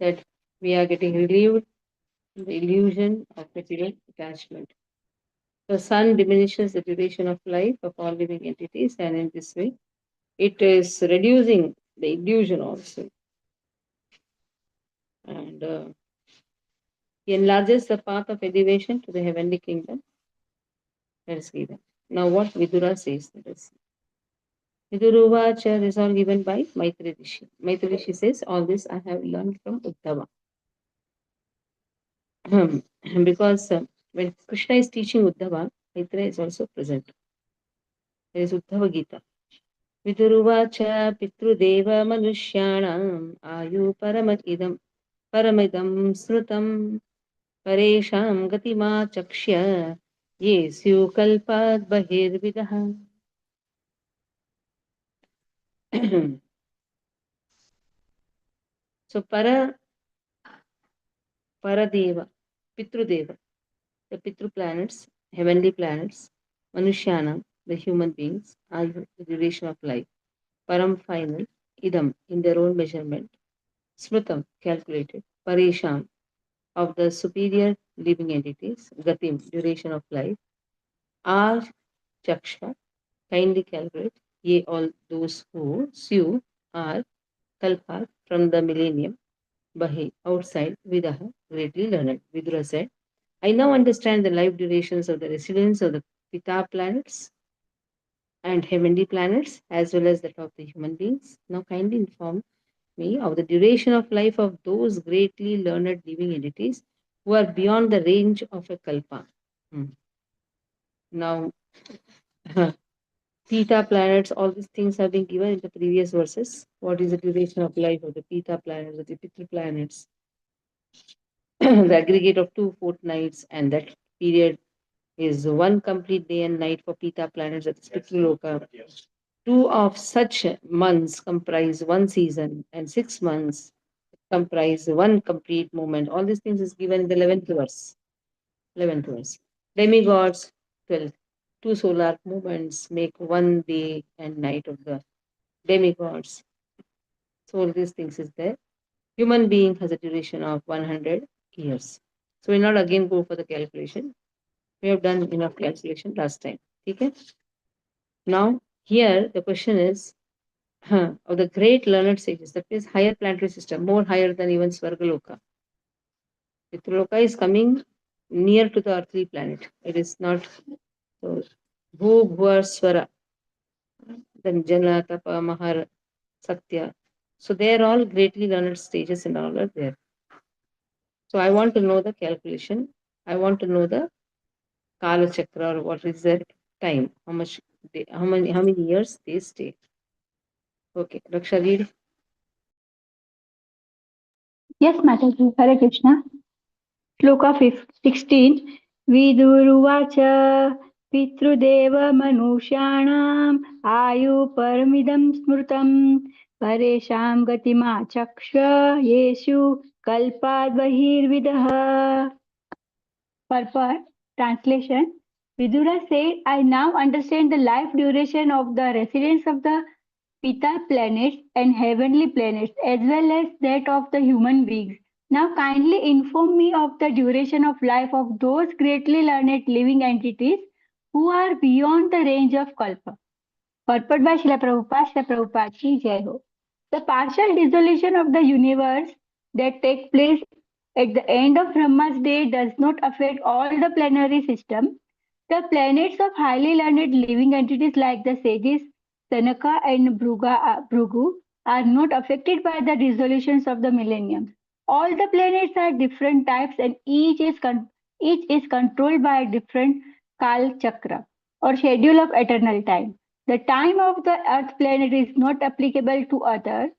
that we are getting relieved the illusion of material attachment. The sun diminishes the duration of life of all living entities, and in this way, it is reducing the illusion also. And he enlarges the path of elevation to the heavenly kingdom. Let us see that. Now, what Vidura says, let us see. Viduruvacha is all given by Maitri Rishi. Maitri Rishi says, all this I have learned from Uddhava. Because when Krishna is teaching Uddhava, Maitreya is also present. There is Uddhava Gita. Viduruvacha pitrudeva manusyanam ayu paramidam srutam paresham gatima chakshya yesyu kalpad bahirvidah. So Paradeva, Pitrudeva, the Pitru planets, heavenly planets, Manushyanam, the human beings, Ayu, the duration of life, Param final, Idam, in their own measurement, Smritam, calculated, Paresham, of the superior living entities, Gatim, duration of life, Ar Chaksha, kindly calculate, ye all those who, Syu, are, Kalpa, from the millennium, Bahi, outside, Vidaha, greatly learned. Vidura said, I now understand the life durations of the residents of the Pita planets and heavenly planets, as well as that of the human beings. Now kindly inform me of the duration of life of those greatly learned living entities who are beyond the range of a kalpa. Now, Pita planets, all these things have been given in the previous verses. What is the duration of life of the Pita planets, of the Pitru planets? The aggregate of 2 fortnights, and that period is one complete day and night for Pita planets, that is Pitruloka. 2 of such months comprise one season, and 6 months comprise one complete moment. All these things is given in the 11th verse. 11th verse. Demigods, 12. 2 solar movements make one day and night of the demigods. So all these things is there. Human being has a duration of 100 years. So we'll not again go for the calculation. We have done enough calculation last time. Okay? Now, here the question is of the great learned sages, that is higher planetary system, more higher than even Svargaloka. Pitraloka is coming near to the earthly planet. It is not so. Bhu, Bhuva, Swara, then Jana, Tapa, Mahar, Satya. So they are all greatly learned stages and all are there. So I want to know the calculation. I want to know the Kala Chakra, or what is their time, how many years they stay. Okay, Raksha, read. Yes, Mataji. Hare Krishna. Shloka 16. Viduruvacha Pitrudeva Manusyanam Ayu Paramidam Smrutam Paresham Gatima Chaksha Yeshu Kalpad Bahirvidah. Purport Translation. Vidura said, I now understand the life duration of the residents of the Pita planets and heavenly planets, as well as that of the human beings. Now kindly inform me of the duration of life of those greatly learned living entities who are beyond the range of Kalpa. Purport by Srila Prabhupada ki Jai Ho. The partial dissolution of the universe that takes place at the end of Brahma's day does not affect all the planetary system. The planets of highly learned living entities like the sages Sanaka and Bhrugu are not affected by the dissolutions of the millennium. All the planets are different types and each is controlled by a different Kal Chakra or schedule of eternal time. The time of the Earth planet is not applicable to other,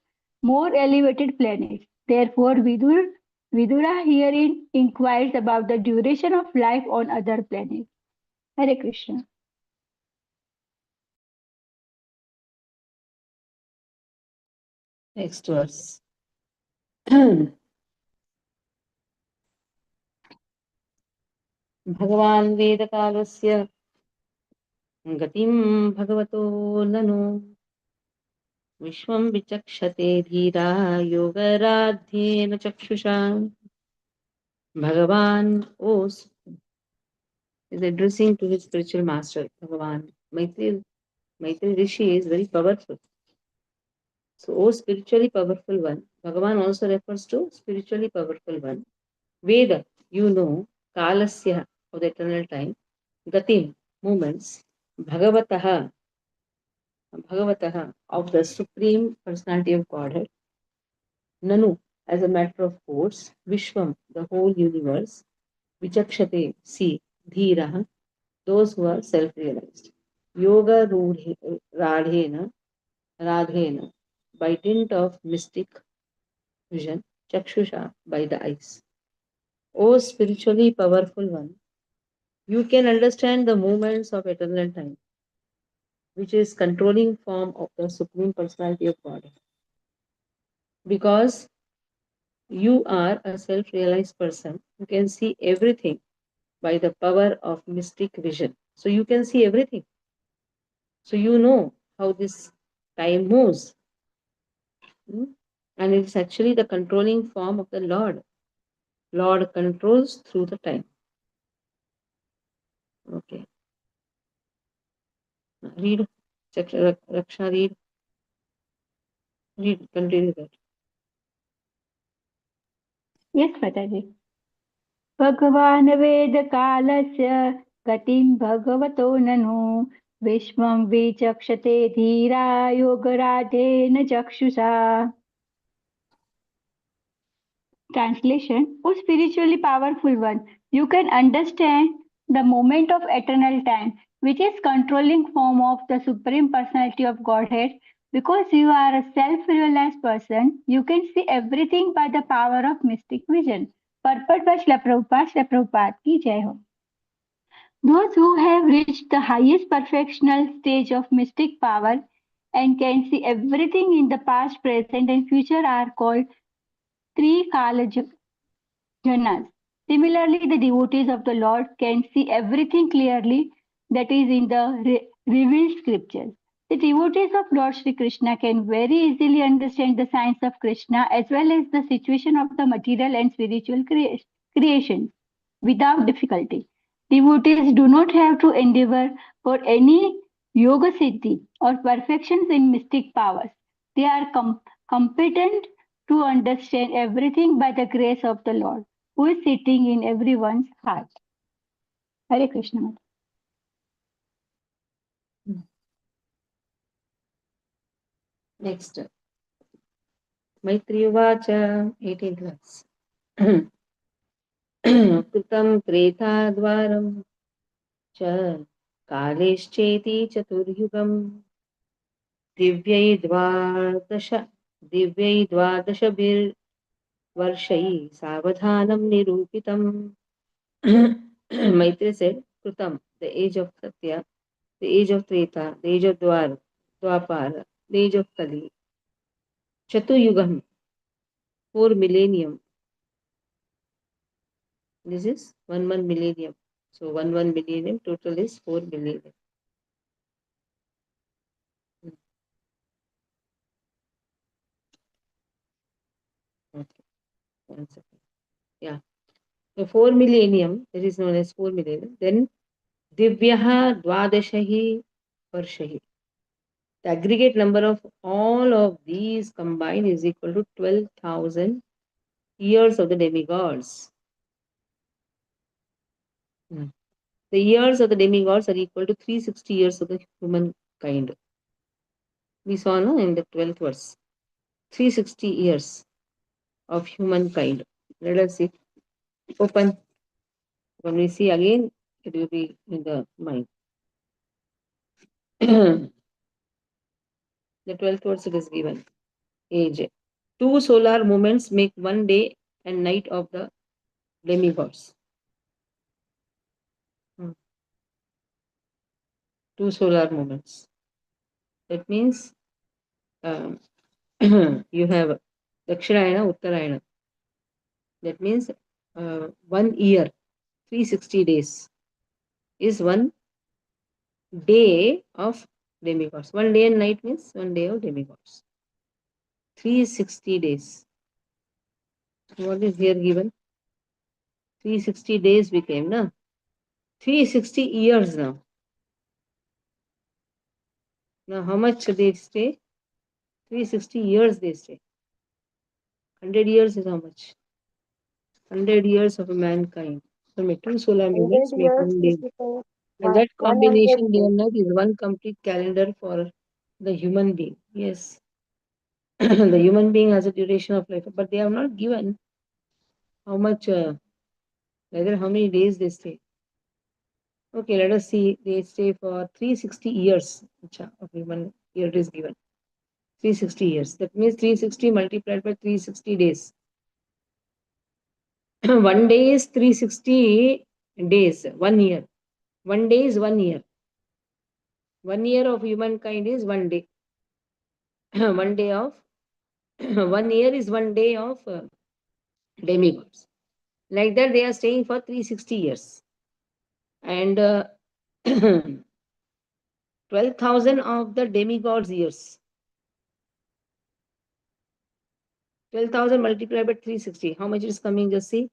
more elevated planets. Therefore, Vidura herein inquires about the duration of life on other planets. Hare Krishna. Next verse. भगवान् वेदकालस्य गतिं भगवतो ननु विश्वं विचक्षते धीरा योगराध्येन चक्षुषा Bhagavan is addressing to his spiritual master, Bhagavan. Maitri Rishi is very powerful. So, O spiritually powerful one, Bhagavan also refers to spiritually powerful one. Veda, you know, Kalasya of the eternal time, Gatim, moments, Bhagavataha, Bhagavataha of the Supreme Personality of Godhead, Nanu, as a matter of course, Vishwam, the whole universe, Vichakshate, see, Dhiraha, those who are self-realized. Yoga Radhena, Radhena, by dint of mystic vision, Chakshusha, by the eyes. O spiritually powerful one, you can understand the movements of eternal time, which is controlling form of the Supreme Personality of God. Because you are a self-realized person, you can see everything by the power of mystic vision. So you can see everything. So you know how this time moves. Hmm? And it's actually the controlling form of the Lord. Lord controls through the time. Okay. Read. Raksha, read. Read. Continue that. Yes, Mataji. भगवान् वेदकालस्य गतिं भगवतो ननु विश्वं विचक्षते धीरा योगराधेन चक्षुषा. Translation: O spiritually powerful one, you can understand the moment of eternal time, which is controlling form of the Supreme Personality of Godhead. Because you are a self-realized person, you can see everything by the power of mystic vision. Purport by Srila Prabhupada. Srila Prabhupada ki jai ho. Those who have reached the highest perfectional stage of mystic power and can see everything in the past, present, and future are called Trikala Janas. Similarly, the devotees of the Lord can see everything clearly that is in the revealed scriptures. The devotees of Lord Sri Krishna can very easily understand the science of Krishna as well as the situation of the material and spiritual creation without difficulty. Devotees do not have to endeavor for any yoga siddhi or perfections in mystic powers. They are competent to understand everything by the grace of the Lord, who is sitting in everyone's heart. Hare Krishna. Next. Maitri Uvacha, 18th verse. कृतं त्रेताद्वारं च कालेश्चेति चतुर्युगम् दिव्यै द्वादश दिव्यै द्वादशभिर्वर्षैः सावधानं निरूपितम्. Maitri said, Krutam, the age of Satya, the age of Treta, the age of Dwapara, the age of Kali, Chatuyugam, 4 millennium. This is one millennium. So one millennium, total is 4 millennium. Okay, 1 second. Yeah. So 4 millennium, that is known as 4 millennium. Then Divyaha Dwadashahi Varshahi. The aggregate number of all of these combined is equal to 12,000 years of the demigods. Hmm. The years of the demigods are equal to 360 years of the humankind. We saw no, in the 12th verse. 360 years of humankind. Let us see. Open. When we see again, it will be in the mind. The 12th verse it is given. Age. 2 solar moments make 1 day and night of the demigods. 2 solar moments. That means um, you have Dakshinayana, Uttarayana. That means 1 year, 360 days is 1 day of demigods. 1 day and night means 1 day of demigods. 360 days. What is here given? 360 days became, no? 360 years now. Now, how much they stay? 360 years they stay. 100 years is how much? 100 years of mankind. So, make two solar 100 minutes make years one is day. equal And that 100 combination day days. and night is one complete calendar for the human being. Yes, the human being has a duration of life, but they have not given how much, whether how many days they stay. Okay, let us see. They stay for 360 years. Acha, of human year it is given. 360 years. That means 360 multiplied by 360 days. 1 day is 360 days. 1 year. 1 day is 1 year. 1 year of humankind is 1 day. 1 day of 1 year is 1 day of demigods. Like that, they are staying for 360 years. And 12,000 of the demigods' years. 12,000 multiplied by 360. How much is coming? Just see.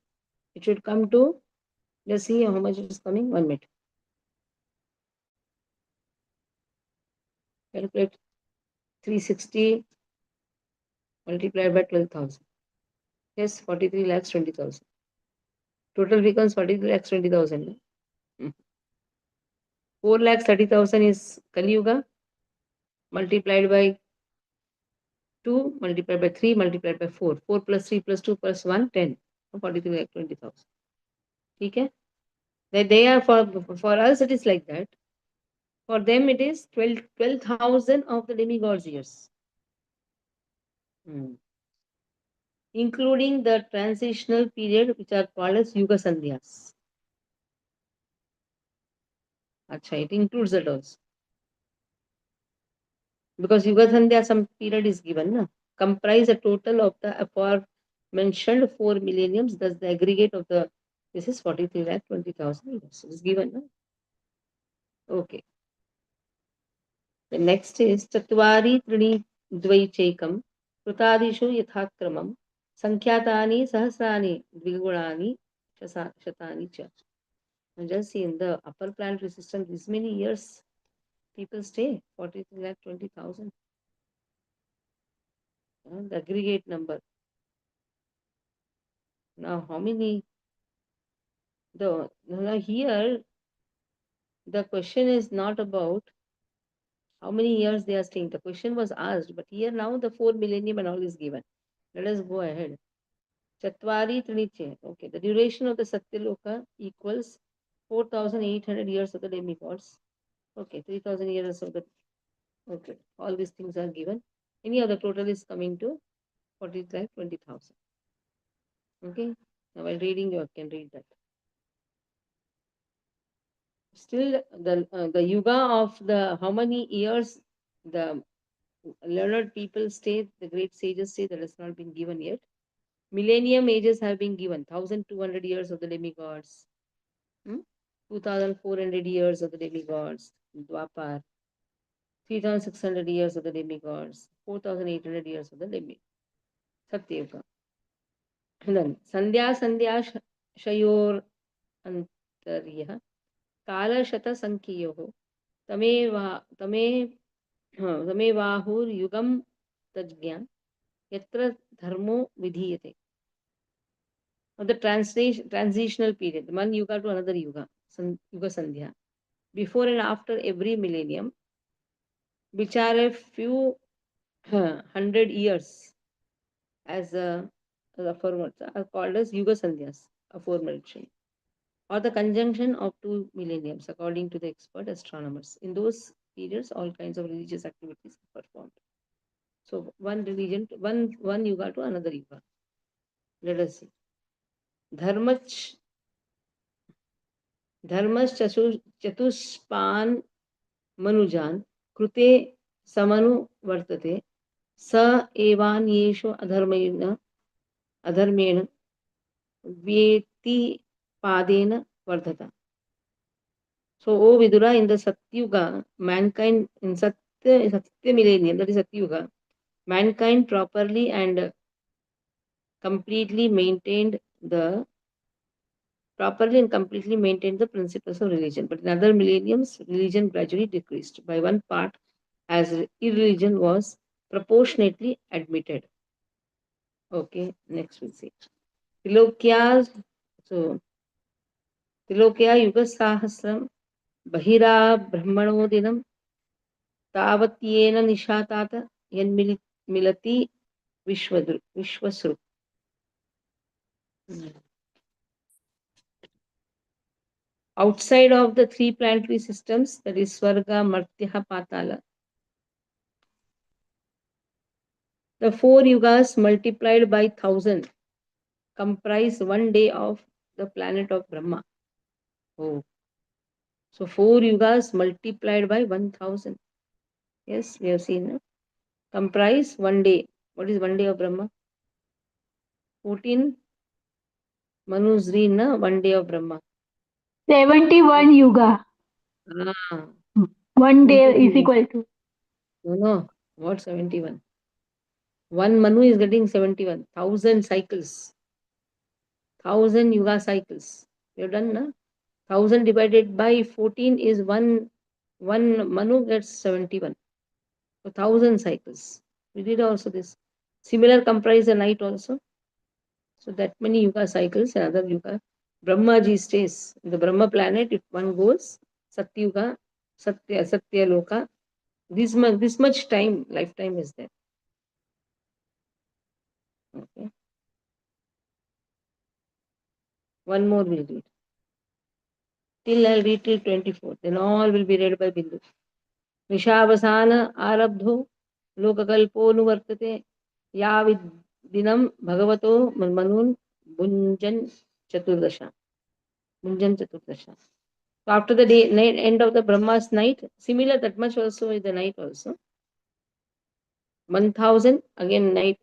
It should come to, just see how much is coming. 1 minute. Calculate 360 multiplied by 12,000. Yes, 43 lakhs 20,000. Total becomes 43 lakhs 20,000. 4 lakhs 30,000 is Kali Yuga multiplied by 2 multiplied by 3 multiplied by 4. 4 plus 3 plus 2 plus 1, 10. 43 lakh 20,000. Okay? They are for us, it is like that. For them, it is 12,000 of the demigods' years. Hmm. Including the transitional period, which are called as Yuga Sandhyas. Acha, it includes that also. Because Yuga Sandhya, some period is given, na? Comprise a total of the aforementioned 4 millenniums, thus the aggregate of the, this is 43 lakh 20,000 years. It is given, na? Okay. The next is Chatvari Trini Dvaichekam Krutadishu Yathakramam Sankhyatāni Sahasrani Dvigurani Shatani Cha. And just see in the upper planetary system, this many years people stay, 43 lakh 20,000. The aggregate number. Now, how many? Now here, the question is not about how many years they are staying. The question was asked, but here now the 4 millennium and all is given. Let us go ahead. Chatvari Triniche. Okay, the duration of the Satyaloka equals 4,800 years of the demigods. Okay, 3,000 years of the. Okay, all these things are given. Any of the total is coming to 40 lakh 20,000. Okay, now while reading, you can read that. Still, the yuga of the how many years the learned people stay, the great sages say, that has not been given yet. Millennium ages have been given, 1,200 years of the demigods, 2,400 years of the demigods, Dwapar, 3,600 years of the demigods, 4,800 years of the Satyuga. And then Sandhya Sandhya Shayor Antarya Kala Shata Sankhyo Tamevahuryugam Tajnyan Yatra Dharmo Vidhiyate. Of the transitional period, one yuga to another yuga, Yuga Sandhya, before and after every millennium, which are a few 100 years, as aforementioned, are called as Yuga Sandhyas, aforementioned, or the conjunction of two millenniums, according to the expert astronomers. In those periods, all kinds of religious activities are performed. So one religion, one yuga to another yuga. Let us see. Dharmach चतुष्पान् मनुजान् कृते समनुवर्तते स एवान्येषु अधर्मेण व्यतिपादेन वर्धता. So, O Vidura, in the Satyuga, mankind in Satya millennium, that is Satyuga, mankind completely maintained the properly and completely maintained the principles of religion. But in other millenniums, religion gradually decreased by one part as irreligion was proportionately admitted. Okay, next we'll see. Tilokya, so Tilokya Yuga Sahasram Bahira Brahmanodinam तावत्येन निशातात यन्मिलति विश्वसृ. Outside of the three planetary systems, that is Swarga, Martya, Patala, the four yugas multiplied by 1,000 comprise one day of the planet of Brahma. Oh, so four yugas multiplied by 1,000. Yes, we have seen. Comprise one day. What is one day of Brahma? 14 Manusrina, one day of Brahma. 71 yuga. Ah, One day is 21. equal to. No, what 71? One Manu is getting 71. 1,000 cycles. 1,000 yuga cycles. You're done, na? 1,000 divided by 14 is one Manu gets 71. So 1,000 cycles. We did also this. Similar comprise the night also. So that many yuga cycles, another yuga. Brahmaji stays. In the Brahma planet, if one goes, Satyuga, Satya Loka, this much time, lifetime is there. Okay. One more we'll read. Till I'll read till 24. Then all will be read by Bindu. निशावसान आरब्धो लोककल्पोऽनुवर्तते याविद्दिनं भगवतो मनुन् भुञ्जन् चतुर्दश. Munjan Chaturdashi. So after the day, end of the Brahma's night, similar that much also is the night also. 1,000 again night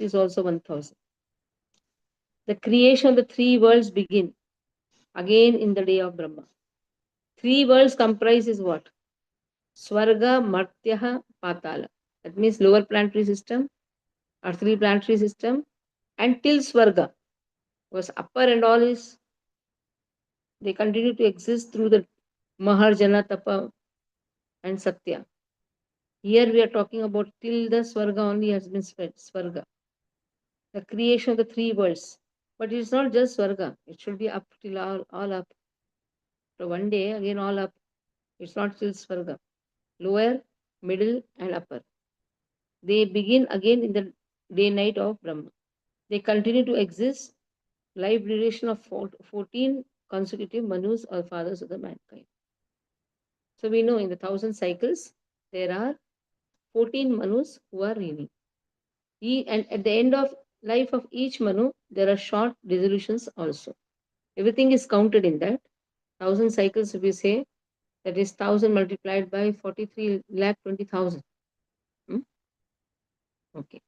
is also 1,000. The creation of the three worlds begin again in the day of Brahma. Three worlds comprises what? Swarga, Martyaha, Patala. That means lower planetary system, earthly planetary system, and till Swarga. Was upper and all is they continue to exist through the Maharjana, Tapa, and Satya. Here we are talking about till the Swarga only has been spread. Swarga. The creation of the three worlds. But it's not just Swarga. It should be up till all up. So one day again all up. It's not till Swarga. Lower, middle, and upper. They begin again in the day night of Brahma. They continue to exist, life duration of 14 consecutive Manus or fathers of the mankind. So we know in the 1,000 cycles, there are 14 Manus who are reigning. And at the end of life of each Manu, there are short dissolutions also. Everything is counted in that. 1,000 cycles, if we say, that is 1,000 multiplied by 43 lakh 20,000. Okay.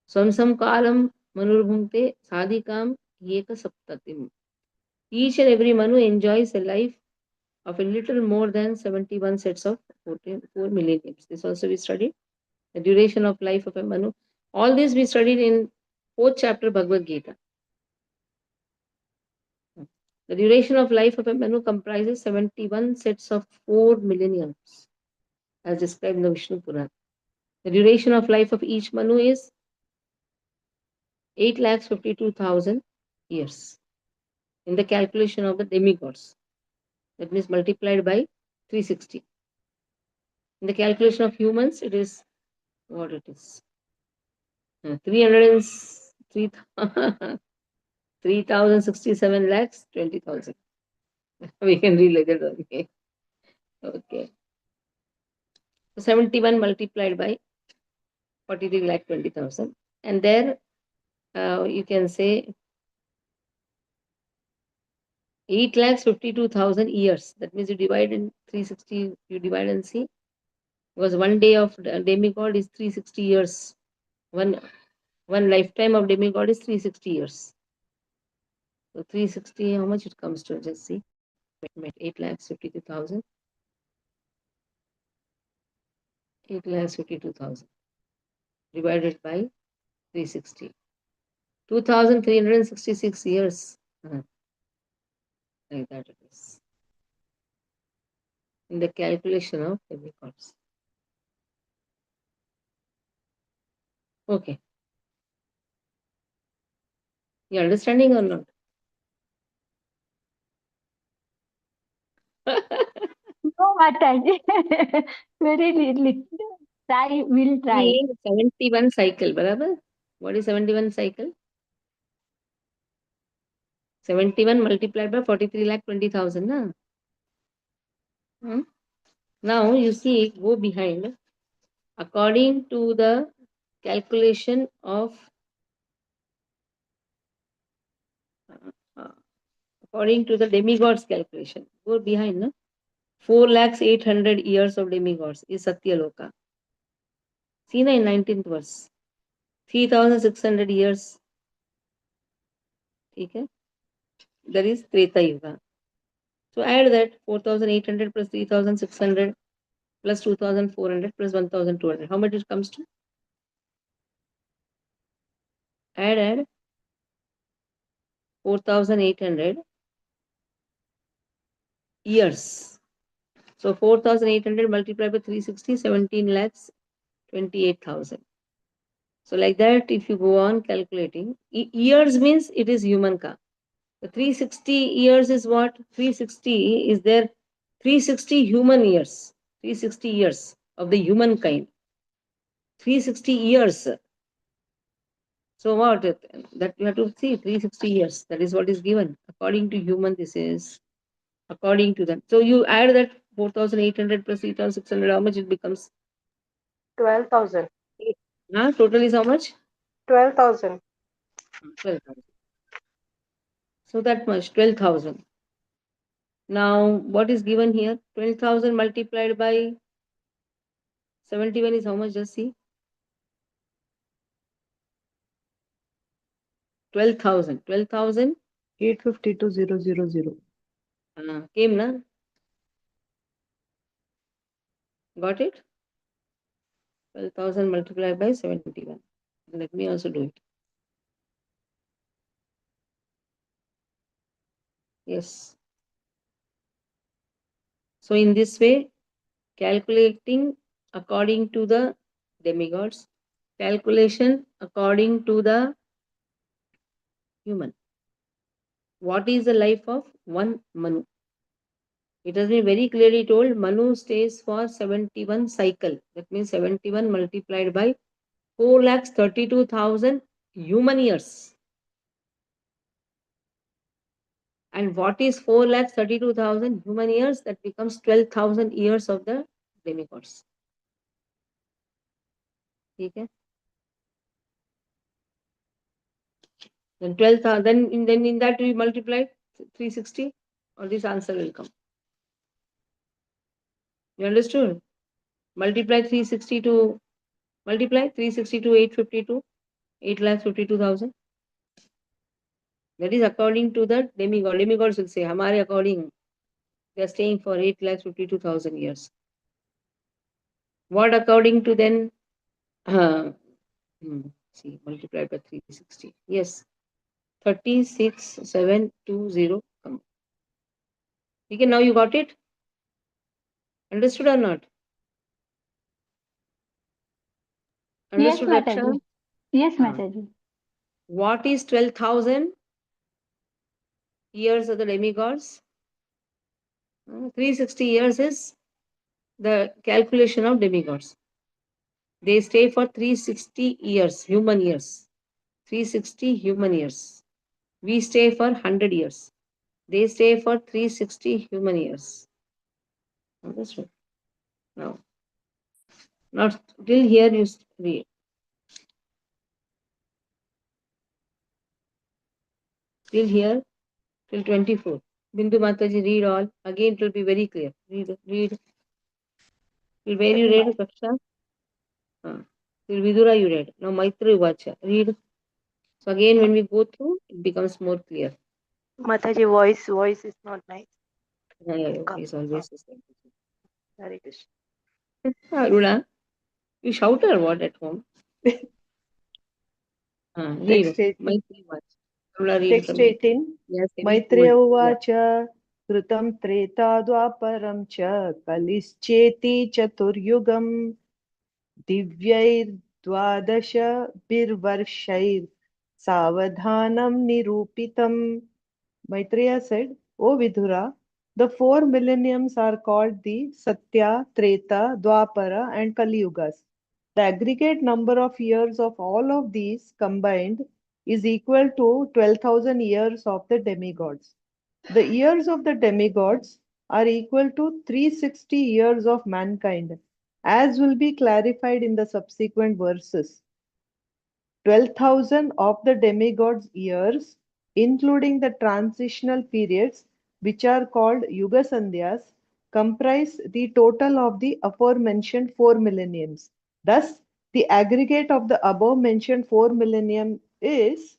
Samsam kalam manurbhumte sadhikam yeka saptatim. Each and every Manu enjoys a life of a little more than 71 sets of 4 millenniums. This also we studied. The duration of life of a Manu. All this we studied in 4th chapter Bhagavad Gita. The duration of life of a Manu comprises 71 sets of 4 millenniums, as described in the Vishnu Purana. The duration of life of each Manu is 8,52,000 years in the calculation of the demigods. That means multiplied by 360. In the calculation of humans, it is what it is. 3,067 lakhs 20,000. We can read like that. Okay. So 71 multiplied by 43 lakh 20,000. And there you can say 8,52,000 years. That means you divide in 360, you divide and see. Because one day of demigod is 360 years. One lifetime of demigod is 360 years. So 360, how much it comes to? Just see. 8,52,000. 8,52,000 divided by 360. 2,366 years. Like that it is. In the calculation of demigods. Okay. You understanding or not? No, Mataji. Very little. Try, will try. See, 71 cycle, barabar? What is 71 cycle? 71 multiplied by 43 lakh 20,000. Na? Hmm? Now you see, go behind. According to the calculation of uh, according to the demigods calculation, go behind. Na? 4 lakhs 800 years of demigods is Satyaloka. See na in 19th verse. 3,600 years. Okay? That is Treta Yuga. So add that 4,800 plus 3,600 plus 2,400 plus 1,200. How much it comes to? Add 4,800 years. So 4,800 multiplied by 360, 17 lakhs 28,000. So like that, if you go on calculating, years means it is human ka. The 360 years is what? 360 is there 360 human years. 360 years of the humankind. 360 years. So what? That you have to see 360 years. That is what is given. According to human, this is according to that. So you add that 4,800 plus 3,600, how much it becomes? 12,000. Total is how much? 12,000. 12,000. So that much, 12,000. Now, what is given here? 12,000 multiplied by 71 is how much? Just see. 12,000. 12,000 852,000. came, na? Got it? 12,000 multiplied by 71. Let me also do it. Yes. So in this way, calculating according to the demigods, calculation according to the human. What is the life of one Manu? It has been very clearly told Manu stays for 71 cycle. That means 71 multiplied by 4,32,000 human years. And what is 4,32,000 human years? That becomes 12,000 years of the demigods. Okay? Then 12,000, then in that we multiply 360, or this answer will come. You understood? Multiply 360 to 852, 8,52,000. That is according to the demigod. Demigods will say, Hamare according, they are staying for 8,52,000 years. What according to then? See, multiplied by 360. Yes, 36,720. Okay, now you got it? Understood or not? Yes, Understood, Raksha? Mataji. Yes, Ah. Mataji. What is 12,000 years of the demigods? 360 years is the calculation of demigods. They stay for 360 years, human years. 360 human years. We stay for 100 years. They stay for 360 human years. Understood? Now, not till here you read. Till here, till 24. Bindu Mataji, read all. Again, it will be very clear. Read. Till where you read, Kaksha? Till Vidura you read. Now Maitri Vacha. Read. So again, when we go through, it becomes more clear. Mataji, voice is not nice. Yeah, Come. it's always the same. Hare Krishna. Aruna. You shout or what at home? Read. Text 18. Maitri much. Kamala, read Text from it. 18. Yes, any Maitreya told. Yeah. उवाच कृतं त्रेता द्वापरं च कलिश्चेति चतुर्युगम् दिव्यैर्द्वादशभिर्वर्षैः सावधानं निरूपितम्. Maitreya said, O Vidura, the four millenniums are called the Satya, Treta, Dwapara, and Kali Yugas. The aggregate number of years of all of these combined is equal to 12,000 years of the demigods. The years of the demigods are equal to 360 years of mankind, as will be clarified in the subsequent verses. 12,000 of the demigods' years, including the transitional periods, which are called Yuga Sandhyas, comprise the total of the aforementioned four millenniums. Thus, the aggregate of the above mentioned four millennium is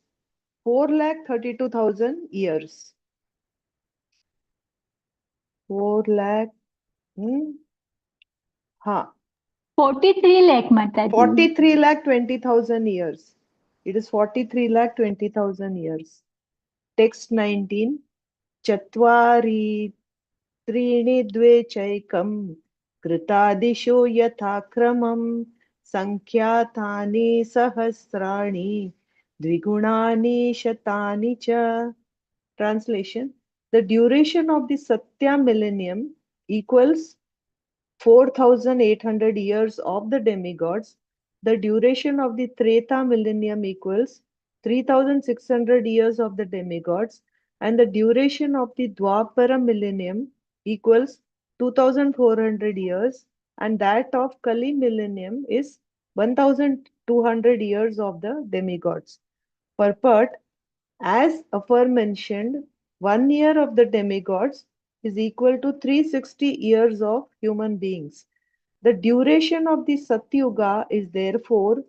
4,32,000 years. 4 lakh, ha, 43 lakh, Mataji. 43 lakh 20,000 years. It is 43 lakh 20,000 years. Text 19. चत्वारि त्रीणि द्वे चैकं कृतादिषु यथाक्रमं सङ्ख्यातानि सहस्राणि द्विगुणानि शतानि च. Translation. The duration of the Satya millennium equals 4,800 years of the demigods. The duration of the Treta millennium equals 3,600 years of the demigods, and the duration of the Dwapara millennium equals 2,400 years, and that of Kali millennium is 1,200 years of the demigods. Purport: as aforementioned, 1 year of the demigods is equal to 360 years of human beings. The duration of the Satyuga is therefore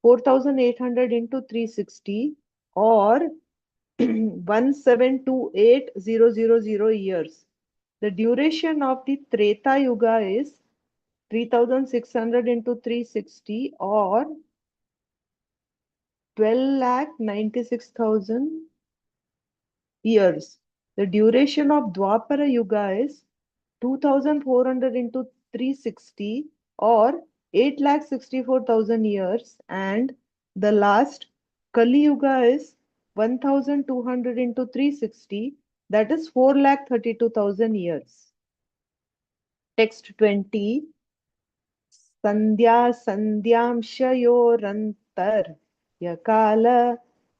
4,800 into 360 or 1,728,000 years. The duration of the Treta Yuga is 3,600 into 360 or 12,96,000 years. The duration of Dwapara Yuga is 2,400 into 360 or 8,64,000 years, and the last Kali Yuga is 1,200 into 360, that is 4,32,000 years. Text 20. संध्या संध्यांशयोरन्तर्यकाल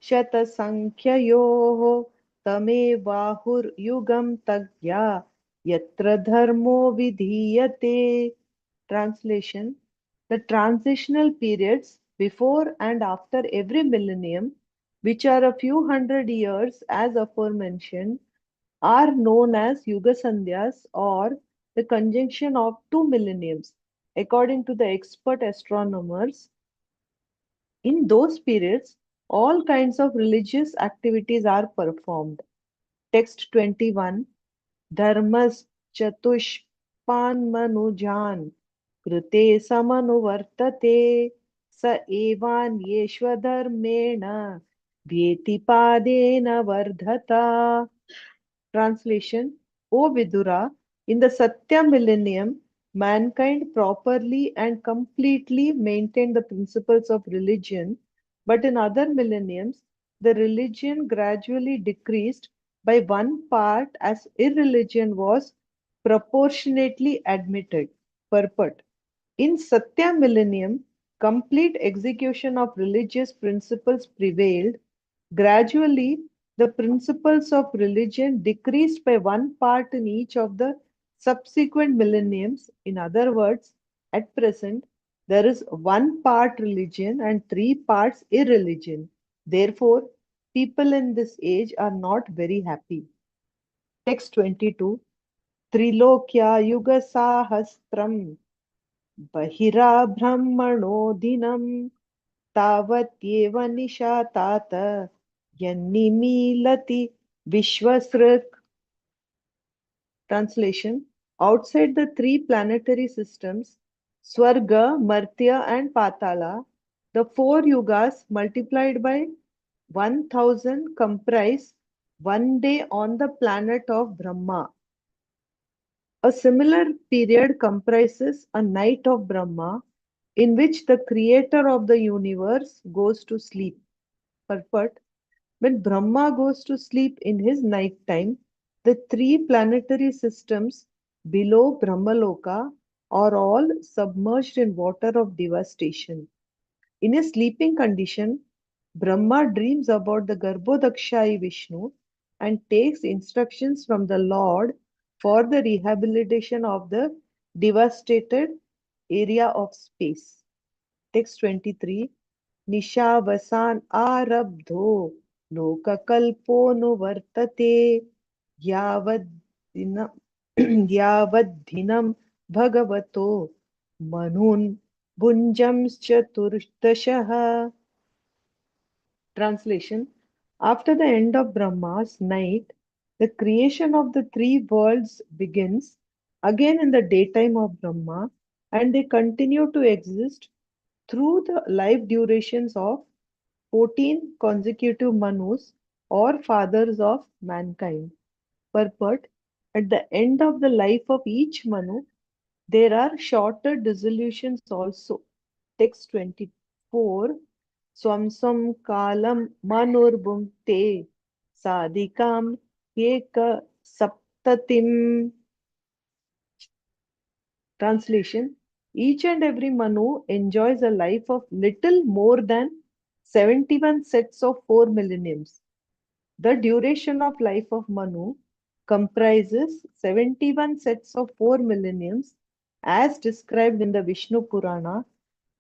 शतसङ्ख्ययोः तमेवाहुर्युगं तज्ञा यत्र धर्मो विधीयते. Translation. The transitional periods before and after every millennium, which are a few hundred years as aforementioned, are known as Yuga Sandhyas or the conjunction of two millenniums. According to the expert astronomers, in those periods, all kinds of religious activities are performed. Text 21. Dharmas chatushpan krute samanuvartate sa evan yeshvadharmena vyetipadena vardhata. Translation. O Vidura, in the Satya millennium, mankind properly and completely maintained the principles of religion, but in other millenniums, the religion gradually decreased by one part as irreligion was proportionately admitted. Purport. In Satya millennium, complete execution of religious principles prevailed. Gradually, the principles of religion decreased by one part in each of the subsequent millenniums. In other words, at present, there is one part religion and three parts irreligion. Therefore, people in this age are not very happy. Text 22. Trilokya Yuga Sahastram बहिराब्रह्मणो दिनं तावत्येव निशातात यन्निमीलति विश्वसृक्. Translation. Outside the three planetary systems, Swarga, Martya, and Patala. The four yugas multiplied by 1000 comprise one day on the planet of Brahma. A similar period comprises a night of Brahma, in which the creator of the universe goes to sleep. Purport: when Brahma goes to sleep in his night time, the three planetary systems below Brahmaloka are all submerged in water of devastation. In a sleeping condition, Brahma dreams about the Garbhodakshai Vishnu and takes instructions from the Lord for the rehabilitation of the devastated area of space. Text 23. निशावसान आरब्धो लोककल्पोऽनुवर्तते यावद्दिन यावद्दिनं भगवतो मनून् भुञ्जंश्चतुर्दशः. Translation: after the end of Brahma's night, the creation of the three worlds begins again in the daytime of Brahma, and they continue to exist through the life durations of 14 consecutive Manus, or fathers of mankind. Purport: at the end of the life of each Manu, there are shorter dissolutions also. Text 24. Swamsam kalam manurbhukte sadikam eka saptatim. Translation: each and every Manu enjoys a life of little more than 71 sets of 4 millenniums. The duration of life of Manu comprises 71 sets of 4 millenniums as described in the Vishnu Purana.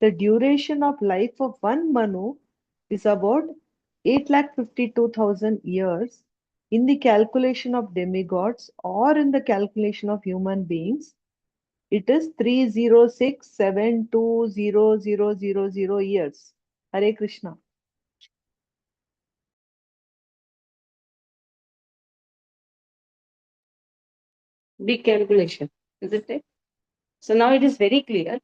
The duration of life of one Manu is about 8,52,000 years. In the calculation of demigods or in the calculation of human beings, it is 306,720,000 years. Hare Krishna. Big calculation, isn't it? So now it is very clear.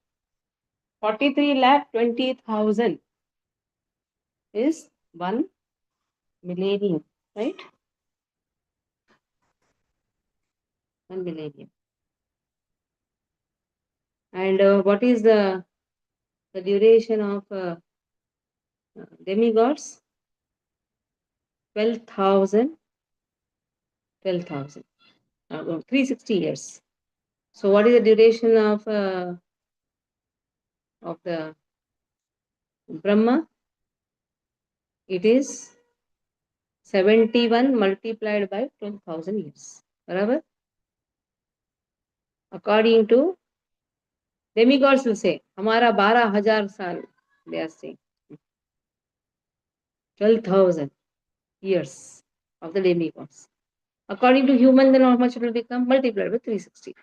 43,20,000 is 1 millennium, right? 1 millennium. And what is the duration of demigods? 12,000, 360 years. So what is the duration of the Brahma? It is 71 multiplied by 12,000 years. Barabar? According to demigods will say, हमारा 12,000 साल. They are saying 12,000 years of the demigods. According to human, then how much it will become? Multiplied by 360.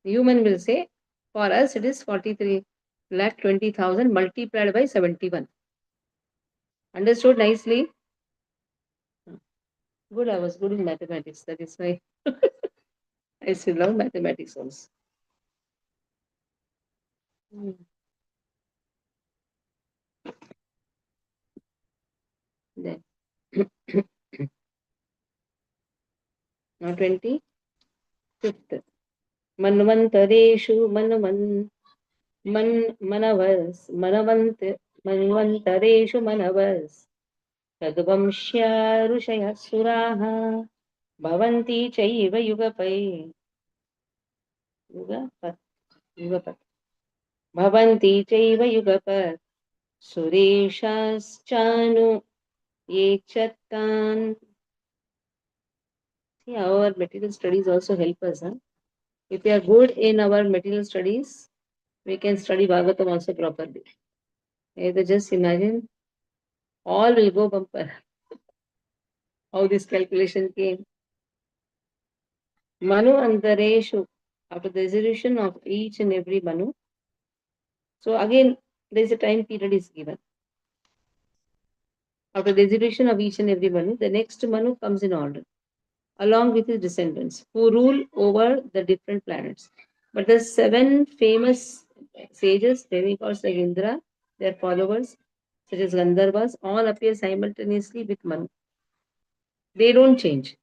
The human will say, for us it is 43,20,000 multiplied by 71. Understood nicely? Good, I was good in mathematics. That is why I still love mathematics also. Then, now 25th. Manvantareshu manvantareshu manavas tadvamshya rushaya suraha bhavanti chaiva yugapat bhavanti chaiva yugapat sureshashchanu yechattan. See, our material studies also help us. Huh? If we are good in our material studies, we can study Bhagavatam also properly. Just imagine, all will go bumper. How this calculation came. Manu Antareshu, after the resolution of each and every Manu. So again, there is a time period is given. After the resolution of each and every Manu, the next Manu comes in order, along with his descendants, who rule over the different planets. But the seven famous sages, demigods like Indra, their followers, such as Gandharvas, all appear simultaneously with Manu. They don't change.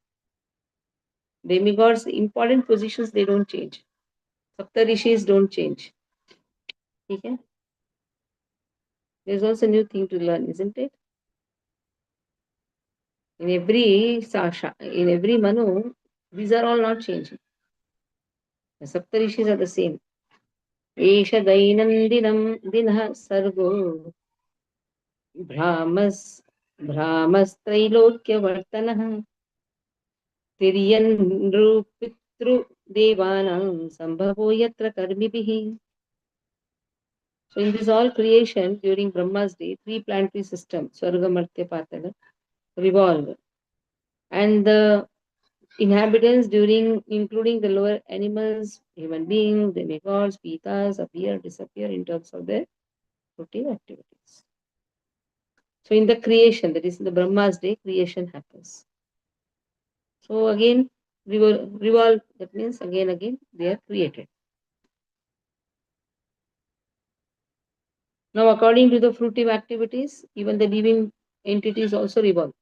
Demigods, important positions, they don't change. Saptarishis don't change. Okay? There's also a new thing to learn, isn't it? In every Sasha, in every Manu, these are all not changing. The Saptarishis are the same. एष दैनन्दिनं दिनः सर्गो भ्रामस् भ्रामस्त्रैलोक्यवर्तनः तिर्यन् नृपितृदेवानां सम्भवो यत्र कर्मिभिः. So in this all creation during Brahma's day, three planetary systems, Swarga, Martya, Patala, revolve. And the inhabitants during, including the lower animals, human beings, demigods, pitas, appear, disappear in terms of their routine activities. So in the creation, that is in the Brahma's day, creation happens. So again, revolve, that means again, they are created. Now, according to the fruitive activities, even the living entities also revolve.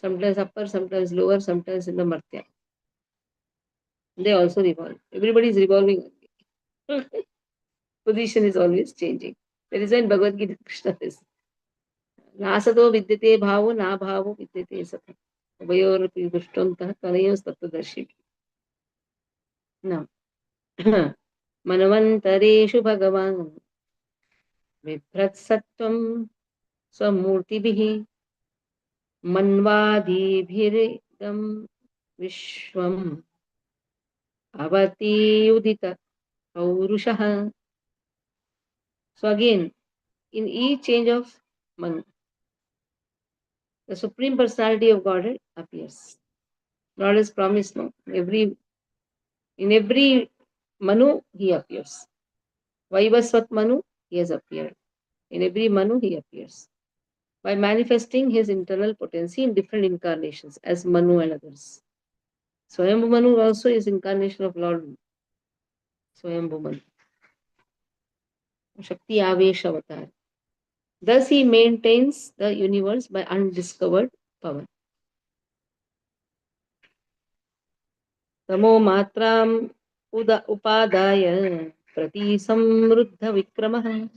Sometimes upper, sometimes lower, sometimes in the Martya. They also revolve. Everybody is revolving. Position is always changing. That is when Bhagavad Gita Krishna says, Nasato vidyate bhavo, na bhavo vidyate sata. Ubayorapi dushtantah tanayos tattvadarshi. Now, मनवन्तरेषु भगवान् बिभ्रत्सत्त्वं स्वमूर्तिभिः मन्वादिभिरिदं विश्वम् अवतीउदित पौरुषः. So again, in each change of Manu, the Supreme Personality of Godhead appears. Lord has promised, no? In every Manu, he appears. Vaibhasvat Manu, he has appeared. In every Manu, he appears by manifesting his internal potency in different incarnations as Manu and others. Swayambhu Manu also is incarnation of Lord Swayambhu Manu. Shakti Avesh Avatar. Thus he maintains the universe by undiscovered power. Tamo matram upadaya prati samruddha vikramah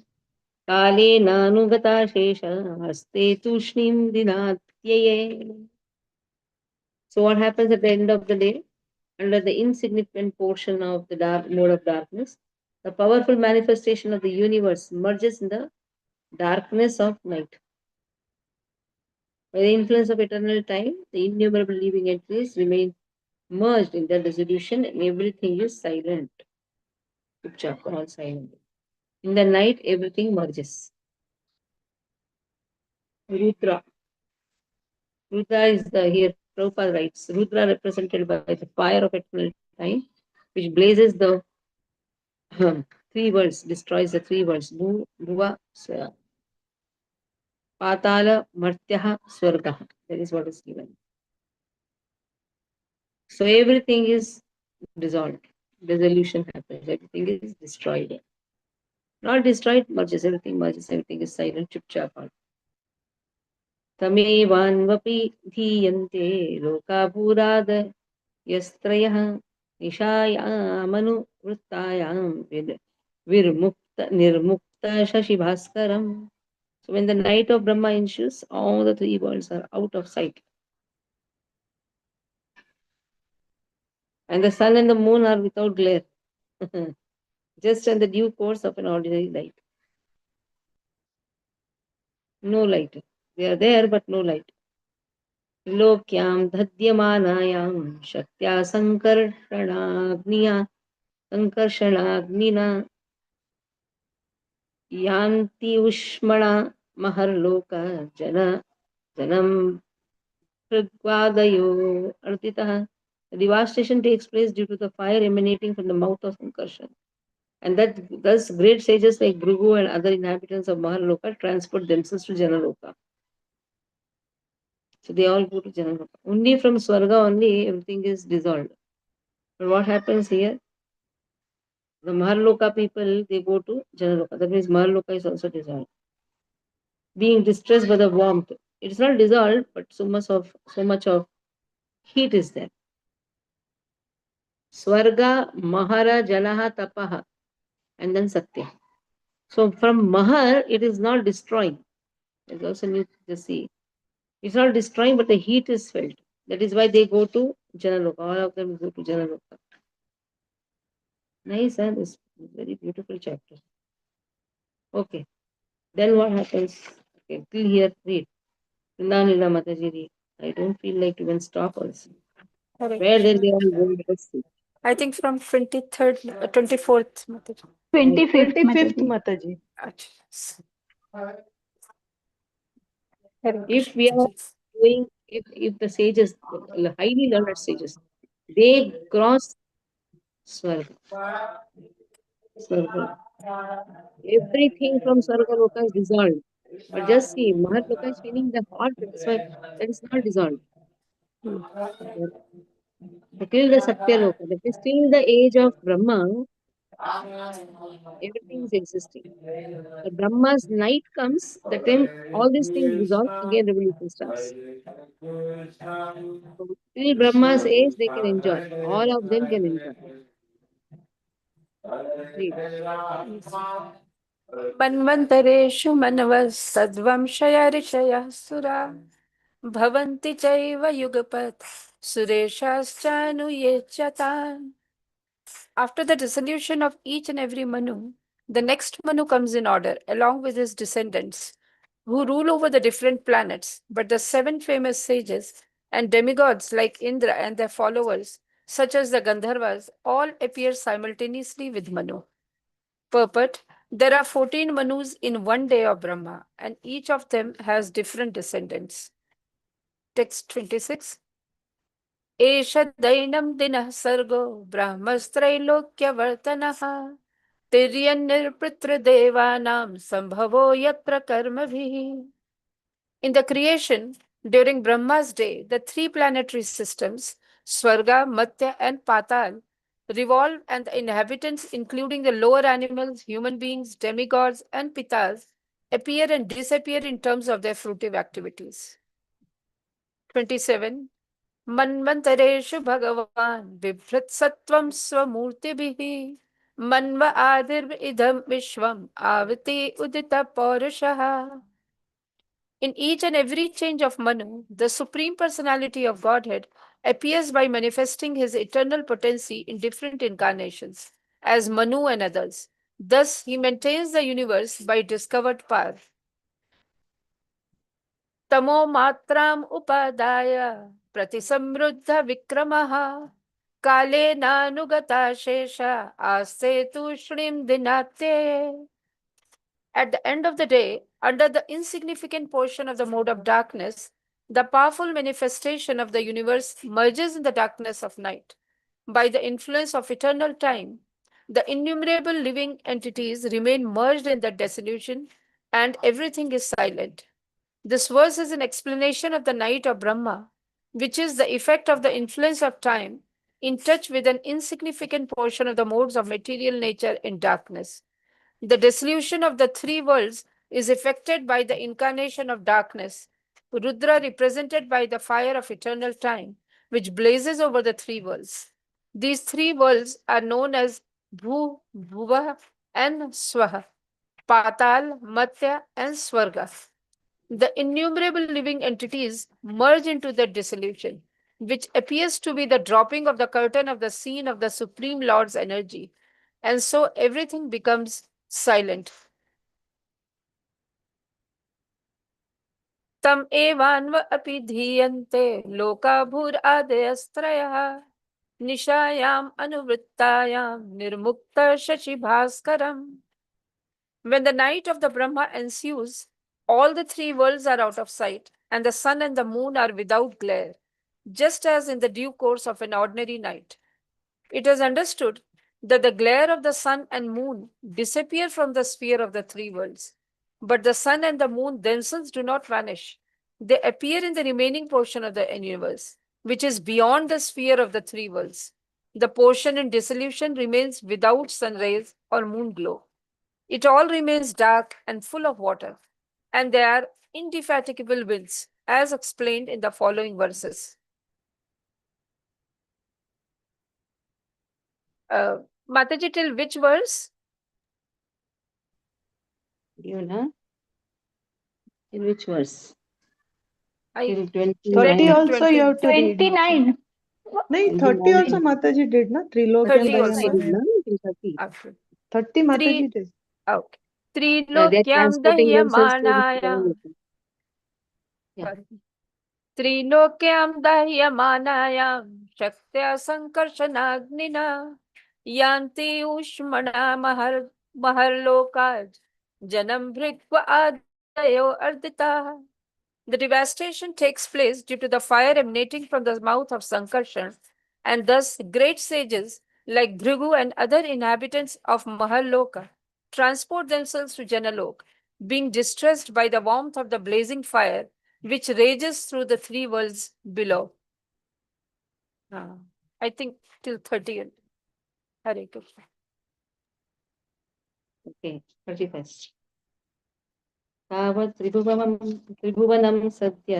kale nanugata shesha haste tushnim dinatyaye. So what happens at the end of the day? Under the insignificant portion of the dark mode of darkness, the powerful manifestation of the universe merges in the darkness of night. By the influence of eternal time, the innumerable living entities remain merged in their dissolution and everything is silent. Chupchap, all silent. In the night, everything merges. Rudra. Rudra is the here, Prabhupada writes, Rudra represented by the fire of eternal time, which blazes the three worlds, destroys the three worlds, Bhuva, Patala, Martyaha, Swargaha. That is what is given. So everything is dissolved. Dissolution happens. Everything is destroyed. Not destroyed, merges. Everything merges. Everything is silent. Chupchap. तमेवान्वपि धीयन्ते लोकाभूराद यस्त्रयः निशायामनुवृत्तायां विर्मुक्त निर्मुक्त शशिभास्करम्. So when the night of Brahma ensues, all the three worlds are out of sight. And the sun and the moon are without glare. Just in the due course of an ordinary light. No light. They are there, but no light. लोक्यां दध्यमानायां शक्त्या संकर्षणाग्निना यान्ति उष्मणा महर्लोक जनम भृग्वादयो अर्तितः. The devastation takes place due to the fire emanating from the mouth of Sankarshan. And that thus great sages like Bhrigu and other inhabitants of Maharloka transport themselves to Janaloka. So they all go to Janaloka. Only from Swarga only everything is dissolved. But what happens here? The Maharloka people, they go to Janaloka. That means Maharloka is also dissolved. Being distressed by the warmth, it is not dissolved, but so much of heat is there. Swarga, Mahara, Jalaha, Tapaha, and then Satya. So from Mahar, it is not destroying. It's also new to see. It's not destroying, but the heat is felt. That is why they go to Janaloka. All of them go to Janaloka. Nice, and this very beautiful chapter. Okay. Then what happens? Okay, till here, read. Nila Mataji, read. I don't feel like to even stop also. Hare Where then they Krishna. are going, let's see. I think from 23rd, 24th. Mataji. 25th, 25th Mataji. Mataji. Achha. Hare If Krishna. we are doing, if the sages, the highly learned sages, they cross Swarga, Swarga. Everything from Swarga Loka is dissolved. But just see, Mahatloka is feeling the hot, that is why that is not dissolved. Till the Satya Loka, that is till the age of Brahma, everything is existing. The Brahma's night comes, the time all these things dissolve, again revolution starts. So till Brahma's age, they can enjoy. All of them can enjoy. Read. मन्वन्तरेषु मनवः सद्वंशया ऋषयः सुरा भवन्ति चैव युगपत् सुरेशाश्चानुये च तान्. After the dissolution of each and every Manu, the next Manu comes in order along with his descendants who rule over the different planets. But the seven famous sages and demigods like Indra and their followers, such as the Gandharvas, all appear simultaneously with Manu. Purport: there are 14 Manus in one day of Brahma, and each of them has different descendants. Text 26. एष दैनं दिनः सर्गो ब्रह्मस्त्रैलोक्यवर्तनः तिर्यन्निर्पृतृदेवानां सम्भवो यत्र कर्मभिः. In the creation, during Brahma's day, the three planetary systems, Swarga, Matya, and Patal, revolve, and the inhabitants, including the lower animals, human beings, demigods, and pitas, appear and disappear in terms of their fruitive activities. 27. Manvantareshu Bhagavan Vibhrat Swamurtibihi Manva Adir Idam Vishwam Avati Udita Paurushaha. In each and every change of Manu, the Supreme Personality of Godhead appears by manifesting his eternal potency in different incarnations, as Manu and others. Thus, he maintains the universe by discovered power. Tamo matram upadaya pratisamruddha vikramaha kale nanugata shesha aste tu shrim dinate. At the end of the day, under the insignificant portion of the mode of darkness, the powerful manifestation of the universe merges in the darkness of night. By the influence of eternal time, the innumerable living entities remain merged in that dissolution, and everything is silent. This verse is an explanation of the night of Brahma, which is the effect of the influence of time in touch with an insignificant portion of the modes of material nature in darkness. The dissolution of the three worlds is effected by the incarnation of darkness, Rudra represented by the fire of eternal time, which blazes over the three worlds. These three worlds are known as Bhu, Bhuva, and Swaha, Patal, Matya, and Swarga. The innumerable living entities merge into the dissolution, which appears to be the dropping of the curtain of the scene of the Supreme Lord's energy, and so everything becomes silent. Tam evanva api dhiyante loka bhur adayasтрayah nishayam anuvrittayam nirmukta shashi bhaskaram. When the night of the Brahma ensues, all the three worlds are out of sight, and the sun and the moon are without glare, just as in the due course of an ordinary night. It is understood that the glare of the sun and moon disappear from the sphere of the three worlds. But the sun and the moon themselves do not vanish. They appear in the remaining portion of the universe, which is beyond the sphere of the three worlds. The portion in dissolution remains without sun rays or moon glow. It all remains dark and full of water, and there are indefatigable winds, as explained in the following verses. Uh, Mataji, till which verse? You know, in which verse? I Till 30 20 29. to also you 20, have to read. 29. No, 30 also 29. Mataji did, na? Trilokyam 30 30 also. did, Dayamanaya. no? Till 30. Okay. 30 Three, Mataji did. okay. They're Trilokyam transporting themselves to the dahyamana. Brahmaloka. Yeah. Sorry. त्रिलोक्यां दह्यमानायां शक्त्या सङ्कर्षणाग्निना यान्ति ऊष्मणा महर्लोकात् जनं भृत्वा आदयो अर्दिताः. The devastation takes place due to the fire emanating from the mouth of Sankarshan, and thus great sages like Dhrigu and other inhabitants of Mahalloka transport themselves to Janalok, being distressed by the warmth of the blazing fire which rages through the three worlds below. Ah, I think till 30th. Hare Krishna. Okay. 31st. तावत् त्रिभुवनं सद्य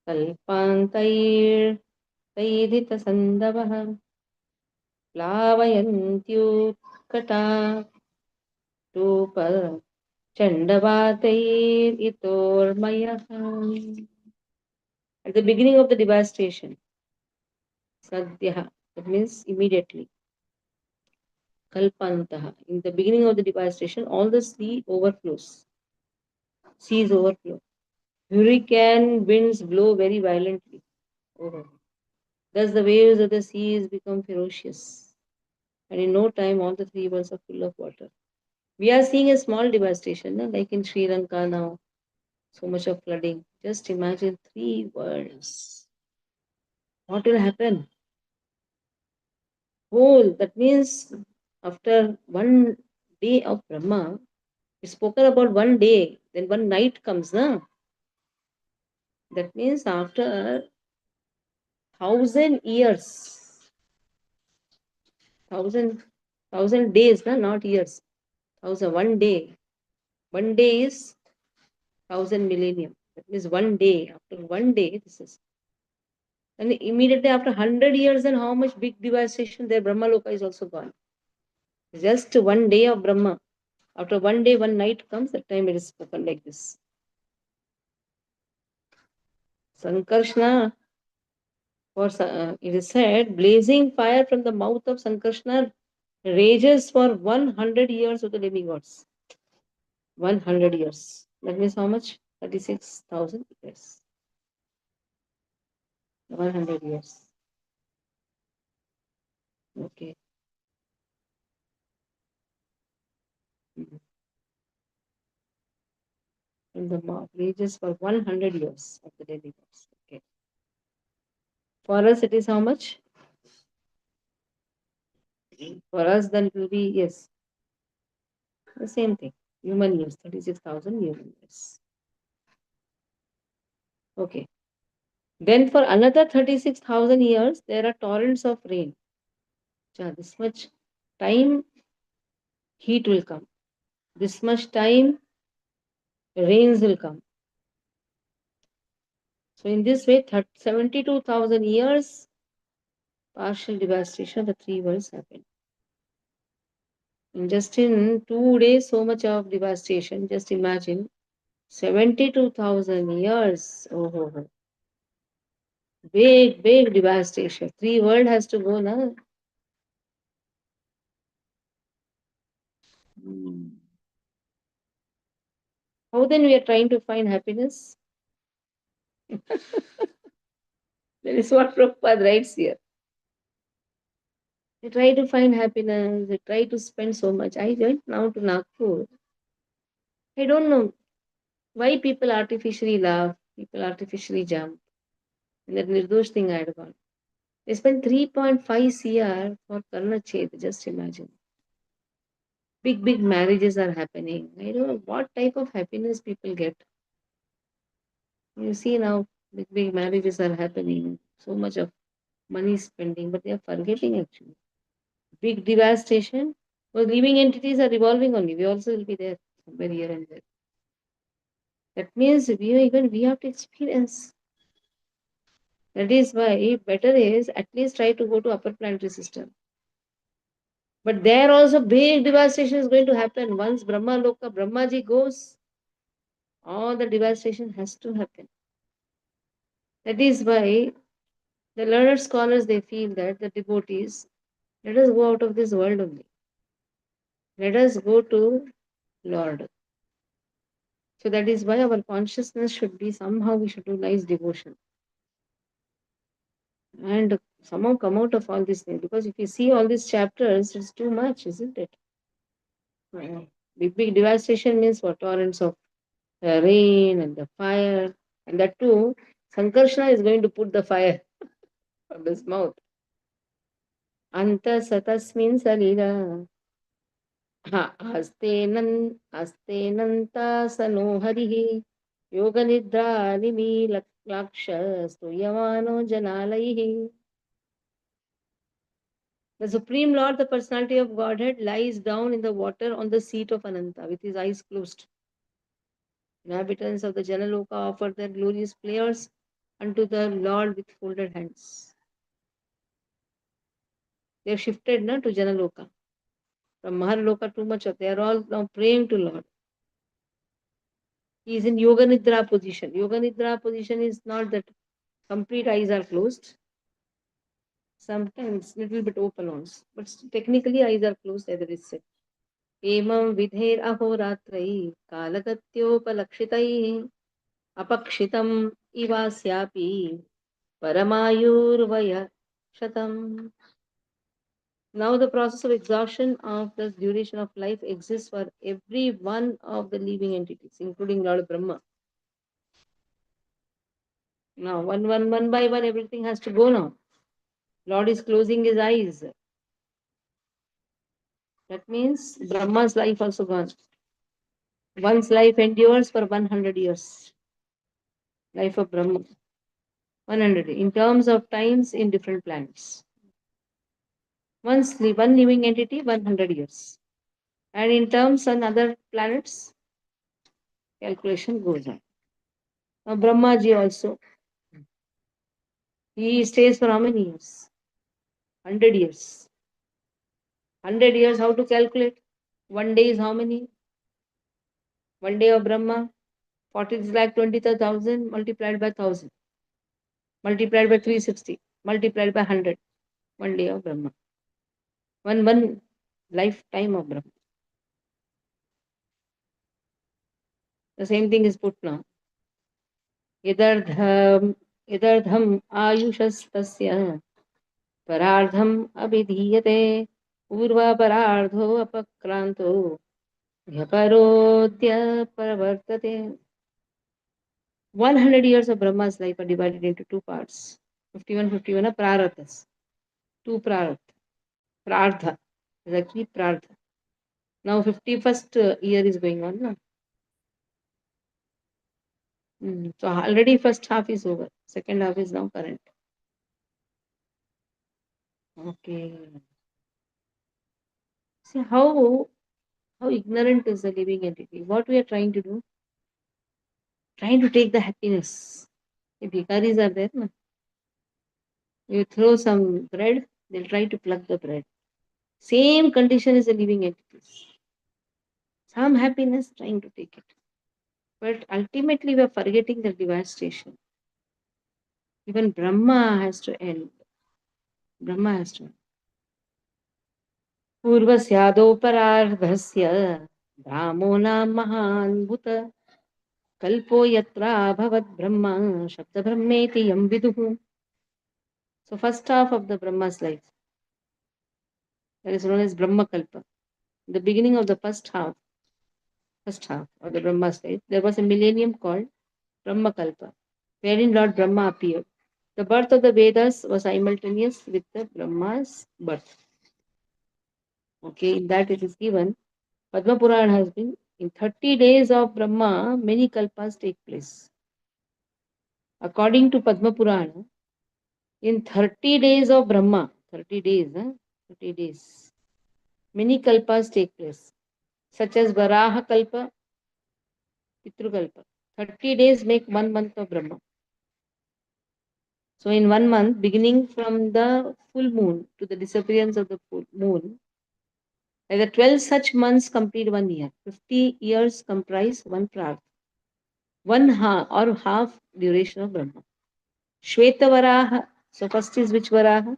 कल्पान्तैर्वैदितसन्दवः प्लावयन्त्युत्कटा चण्डवातैरितोर्मयः. At the beginning of the devastation, Sadhya, that means immediately. Kalpantaha, in the beginning of the devastation, all the sea overflows. Seas overflow. Hurricane winds blow very violently over. Thus the waves of the seas become ferocious. And in no time, all the three worlds are full of water. We are seeing a small devastation, no? Like in Sri Lanka now, so much of flooding. Just imagine three worlds. What will happen? Whole, that means after one day of Brahma, it's spoken about one day, then one night comes, na? That means after 1,000 years, thousand days, na? Not years. 1,000, 1 day. 1 day is 1,000 millennium. That means 1 day. After 1 day, this is. And immediately after 100 years, then how much big devastation there, Brahma Loka is also gone. Just 1 day of Brahma. After 1 day, one night comes, that time it is spoken like this. Sankarshna, it is said, blazing fire from the mouth of Sankarshna rages for 100 years of the demigods. 100 years. That means how much? 36,000 years. 100 years. Okay. Mhm. From the mouth rages for 100 years of the demigods. Okay. For us, it is how much? For us, then it will be, yes, the same thing. Human years, 36,000 human years. Okay. Then for another 36,000 years, there are torrents of rain. This much time, heat will come. This much time, rains will come. So in this way, 72,000 years, partial devastation of the three worlds happened. And just in 2 days, so much of devastation. Just imagine 72,000 years. Oh. Big, big devastation. Three world has to go now. How then we are trying to find happiness? That is what Prabhupada writes here. They try to find happiness, they try to spend so much. I went now to Nagpur. I don't know why people artificially laugh, people artificially jump. And that Nirdosh thing I had gone. They spent 3.5 CR for Karna Ched, just imagine. Big, big marriages are happening. I don't know what type of happiness people get. You see now, big, big marriages are happening. So much of money spending, but they are forgetting actually. Big devastation. Because living entities are revolving only. We also will be there somewhere here and there. That means we have to experience. That is why better is at least try to go to upper planetary system. But there also big devastation is going to happen. Once Brahma Loka, Brahmaji goes, all the devastation has to happen. That is why the learned scholars they feel that the devotees, let us go out of this world only. Let us go to Lord. So that is why our consciousness should be somehow we should do nice devotion. And somehow come out of all these things. Because if you see all these chapters, it's too much, isn't it? Big devastation means what? Torrents of rain and the fire. And that too, Sankarshana is going to put the fire from his mouth. Anta satasmin salila. आस्तेनन्ता हरिः योगनिद्रानिमीलक्ष स्तूयमानो जनालैः. The Supreme Lord, the personality of Godhead, lies down in the water on the seat of Ananta with his eyes closed. Inhabitants of the Janaloka offer their glorious prayers unto the Lord with folded hands. They have shifted to Janaloka. From Maharloka too much of they are all now praying to Lord. He is in Yoga Nidra position. Yoga Nidra position is not that complete eyes are closed. Sometimes little bit open also. But technically eyes are closed as it is said. एमं विधेर अहोरात्रैः कालगत्योपलक्षितैः अपक्षितम् इवास्यापि परमायुर्वय shatam. Now the process of exhaustion of the duration of life exists for every one of the living entities, including Lord Brahma. Now, one by one, everything has to go now. Lord is closing his eyes. That means Brahma's life also gone. One's life endures for 100 years. Life of Brahma. 100 in terms of times in different planets. One living entity, 100 years. And in terms on other planets, calculation goes on. Now Brahmaji also, he stays for how many years? 100 years. 100 years, how to calculate? 1 day is how many? 1 day of Brahma, 40,20,000 multiplied by 1000, multiplied by 360, multiplied by 100. 1 day of Brahma. One lifetime of Brahma. The same thing is put now. Yadardham ayushastasya parardham abhidhiyate urva parardho apakranto Vyaparodya paravartate. 100 years of Brahma's life are divided into two parts. 51 are prarathas. Two prarth. Prartha is actually prartha. Now 51st year is going on now. So already first half is over. Second half is now current. Okay. See how ignorant is the living entity. What we are trying to do? Trying to take the happiness. The bhikaris are there. No? You throw some bread, they'll try to pluck the bread. Same condition is the living entities. Some happiness trying to take it. But ultimately we are forgetting the devastation. Even Brahma has to end. Brahma has to end. पूर्वस्यादोपरार्धस्य रामो नाम महान्भुत कल्पो यत्रा भवत् ब्रह्मा शब्दब्रह्मेति यं विदुः. So first half of the Brahma's life, that is known as Brahma Kalpa. The beginning of the first half of the Brahma's life, there was a millennium called Brahma Kalpa, wherein Lord Brahma appeared. The birth of the Vedas was simultaneous with the Brahma's birth. Okay, in that it is given, Padma Purana has been, in 30 days of Brahma, many kalpas take place. According to Padma Purana, In 30 days of Brahma, 30 days, 30 days, many kalpas take place, such as Varaha Kalpa, Pitrukalpa. 30 days make 1 month of Brahma. So in 1 month, beginning from the full moon to the disappearance of the full moon, like the 12 such months complete 1 year. 50 years comprise one prarth, one half or half duration of Brahma. Shweta Varaha. So first is which Varaha?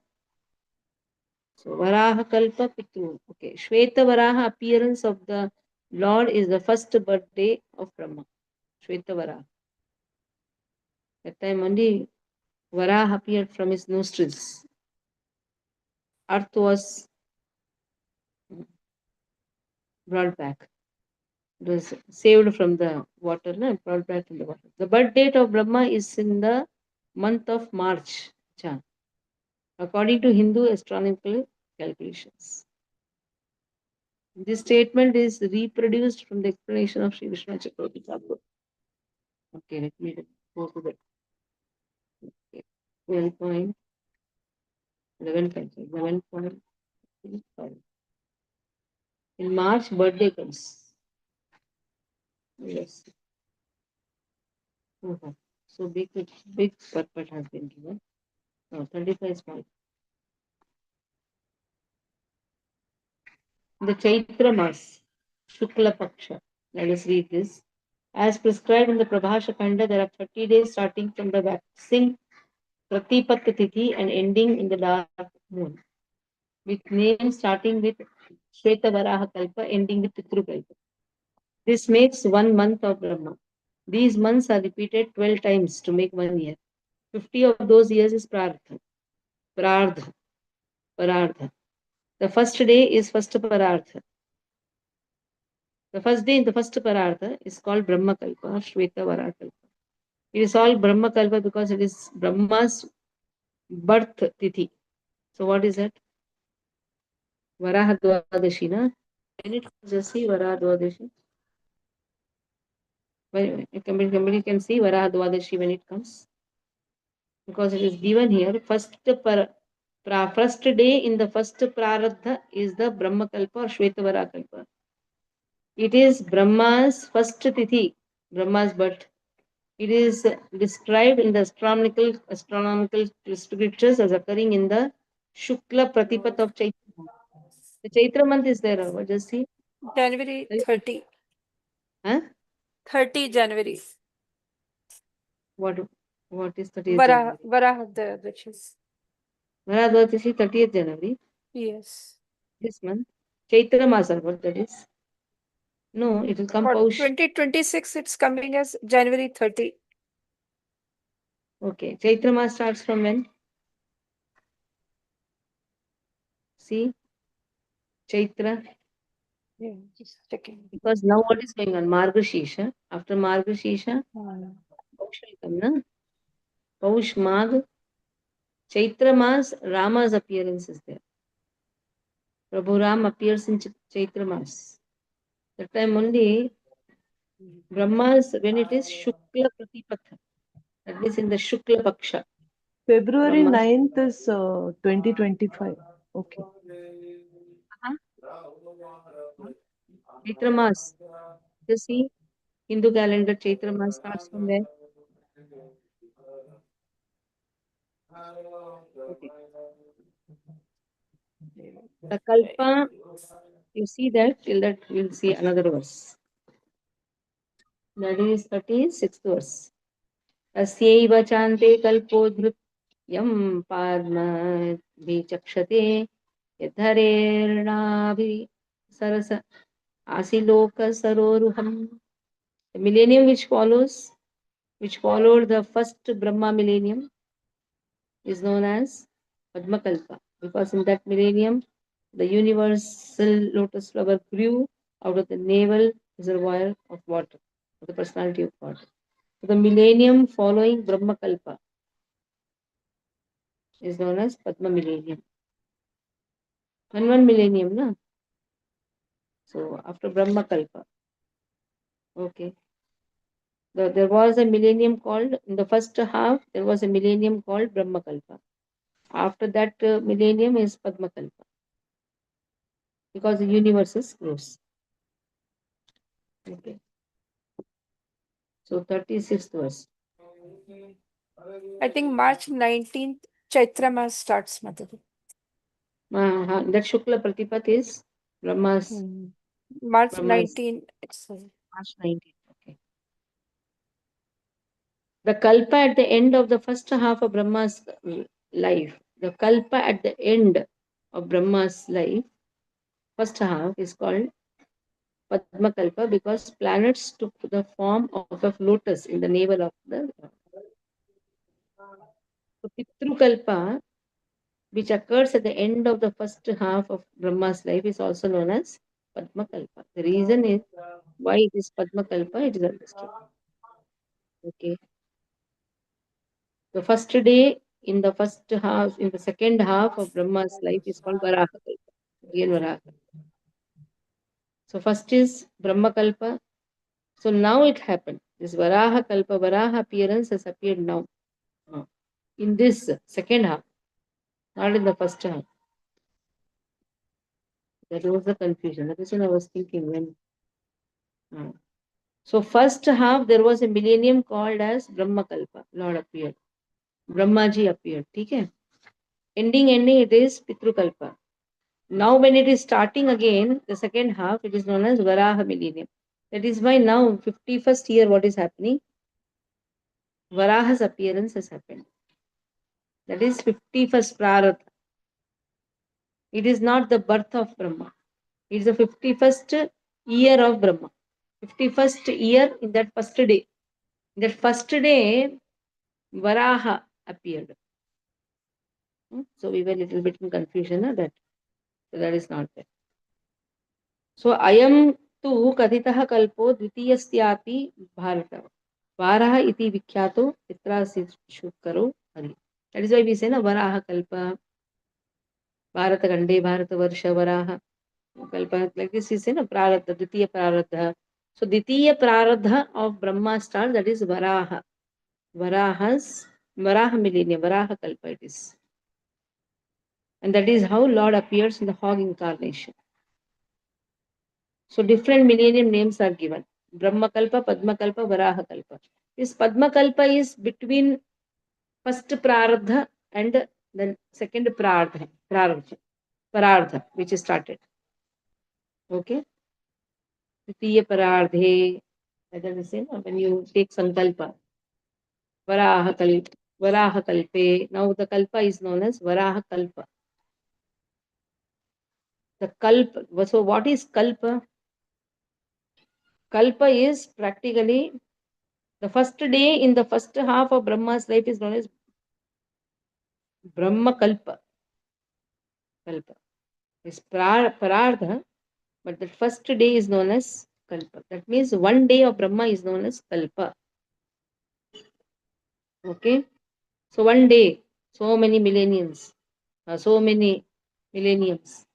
So Varaha Kalpa Pitru. Okay. Shweta Varaha appearance of the Lord is the first birthday of Brahma. Shweta Varaha. That time only Varaha appeared from his nostrils. Earth was brought back. It was saved from the water, no? Brought back from the water. The birth date of Brahma is in the month of March, according to Hindu astronomical calculations. This statement is reproduced from the explanation of Sri Vishnu Chakravarti Thakur. Okay, let me go to that. Okay. 12.11.5. In March, birthday comes. Yes. Okay. So big purport has been given. No, 35 small. The Chaitra Mas, Shukla Paksha. Let us read this. As prescribed in the Prabhasha Kanda, there are 30 days starting from the waxing Pratipat Tithi and ending in the dark moon, with names starting with Shweta Varaha Kalpa, ending with Pitru Kalpa. This makes 1 month of Brahma. These months are repeated 12 times to make 1 year. 50 of those years is Prartha. Prardha. Parardha. The first day is first Parardha. The first day in the first Parardha is called Brahma Kalpa, Shweta Varaha Kalpa. It is all Brahma Kalpa because it is Brahma's birth tithi. So what is that? Varaha Dwadashi, na? When it comes, just see Varaha Dwadashi. When somebody can see Varaha Dwadashi when it comes. Because it is given here, first day in the first Praradha is the Brahma Kalpa or Shvetavara Kalpa. It is Brahma's first tithi, Brahma's birth. It is described in the astronomical scriptures as occurring in the Shukla Pratipat of Chaitra month. The Chaitra month is there. What just see? January 30. Huh? 30 January. What what is 30th January? Varaha, which is. Varadwadashi 30th January. Yes. This month. Chaitra Masa, what that is? No, it will come For Paush. 2026, it's coming as January 30. Okay. Chaitra Mas starts from when? See? Chaitra. Yeah, just checking. Because now what is going on? Margashisha. After Margashisha, Hmm. Paush will come, na? Paush, Mag. Chaitra Mas, Rama's appearance is there. Prabhu Ram appears in Chaitra Mas. That time only Brahma's, when it is Shukla Pratipatha, that means in the Shukla Paksha. February Brahma's 9th is 2025. Okay. Chaitra Mas. You see, Hindu calendar Chaitra Mas starts from there. Okay. The Kalpa, you see that, till that we'll see another verse. That is 36th verse. Asyaiva chante kalpodhrut yam padma vichakshate yadharirnavi sarasa asiloka saroruham. The millennium which followed the first Brahma millennium, is known as Padmakalpa, because in that millennium, the universal lotus flower grew out of the navel reservoir of water, of the personality of water. So the millennium following Brahmakalpa is known as Padma millennium. One millennium, na? So after Brahmakalpa, okay. There was a millennium called, in the first half, there was a millennium called Brahmakalpa. After that millennium is Padmakalpa, because the universe is close. Okay. So 36th verse. I think March 19th, Chaitra Mas starts, Mataji. That Shukla Pratipat is Brahma's March Brahma's 19th. March 19th. Okay. The Kalpa at the end of the first half of Brahma's life. The Kalpa at the end of Brahma's life, first half, is called Padma Kalpa because planets took the form of a lotus in the navel of the so Pitru Kalpa, which occurs at the end of the first half of Brahma's life, is also known as Padma Kalpa. The reason is why it is Padma Kalpa, it is understood. Okay. The first day in the first half, in the second half of Brahma's life is called Varaha Kalpa, real Varaha. So first is Brahma Kalpa. So now it happened. This Varaha Kalpa, Varaha appearance has appeared now. In this second half, not in the first half. That was the confusion. That is when I was thinking when. So first half there was a millennium called as Brahma Kalpa. Lord appeared. Brahmaji appeared. Okay? Ending it is Pitru Kalpa. Now when it is starting again, the second half, it is known as Varaha millennium. That is why now 51st year what is happening? Varaha's appearance has happened. That is 51st Prarabdha. It is not the birth of Brahma. It is the 51st year of Brahma. 51st year in that first day. In that first day, Varaha appeared. So we were a little bit in confusion that. So that is not there. So Ayam tu Kaditaha Kalpo Dvitiyasyapi Bharata. Varaha iti Vikyato Pitrasi Shukaro Hari. That is why we say na Varaha Kalpa, Bharata Gande, Bharata Varsha, Varaha Kalpa. Like this is na Prarabdha, Dvitiya Prarabdha. So Dvitiya Prarabdha of Brahma starts, that is Varaha. Varaha millennium, Varaha Kalpa it is. And that is how Lord appears in the hog incarnation. So different millennium names are given. Brahma Kalpa, Padma Kalpa, Varaha Kalpa. This Padma Kalpa is between first Prarabdha and the second Parardha, which is started. Okay? Tritiya Parardhe, that is the same when you take Sankalpa. Varaha Kalpe. Now the Kalpa is known as Varaha Kalpa. The Kalpa. So what is Kalpa? Kalpa is practically the first day in the first half of Brahma's life is known as Brahma Kalpa. Kalpa. It's Parardha, but the first day is known as Kalpa. That means one day of Brahma is known as Kalpa. Okay? So one day, so many millenniums, so many millenniums.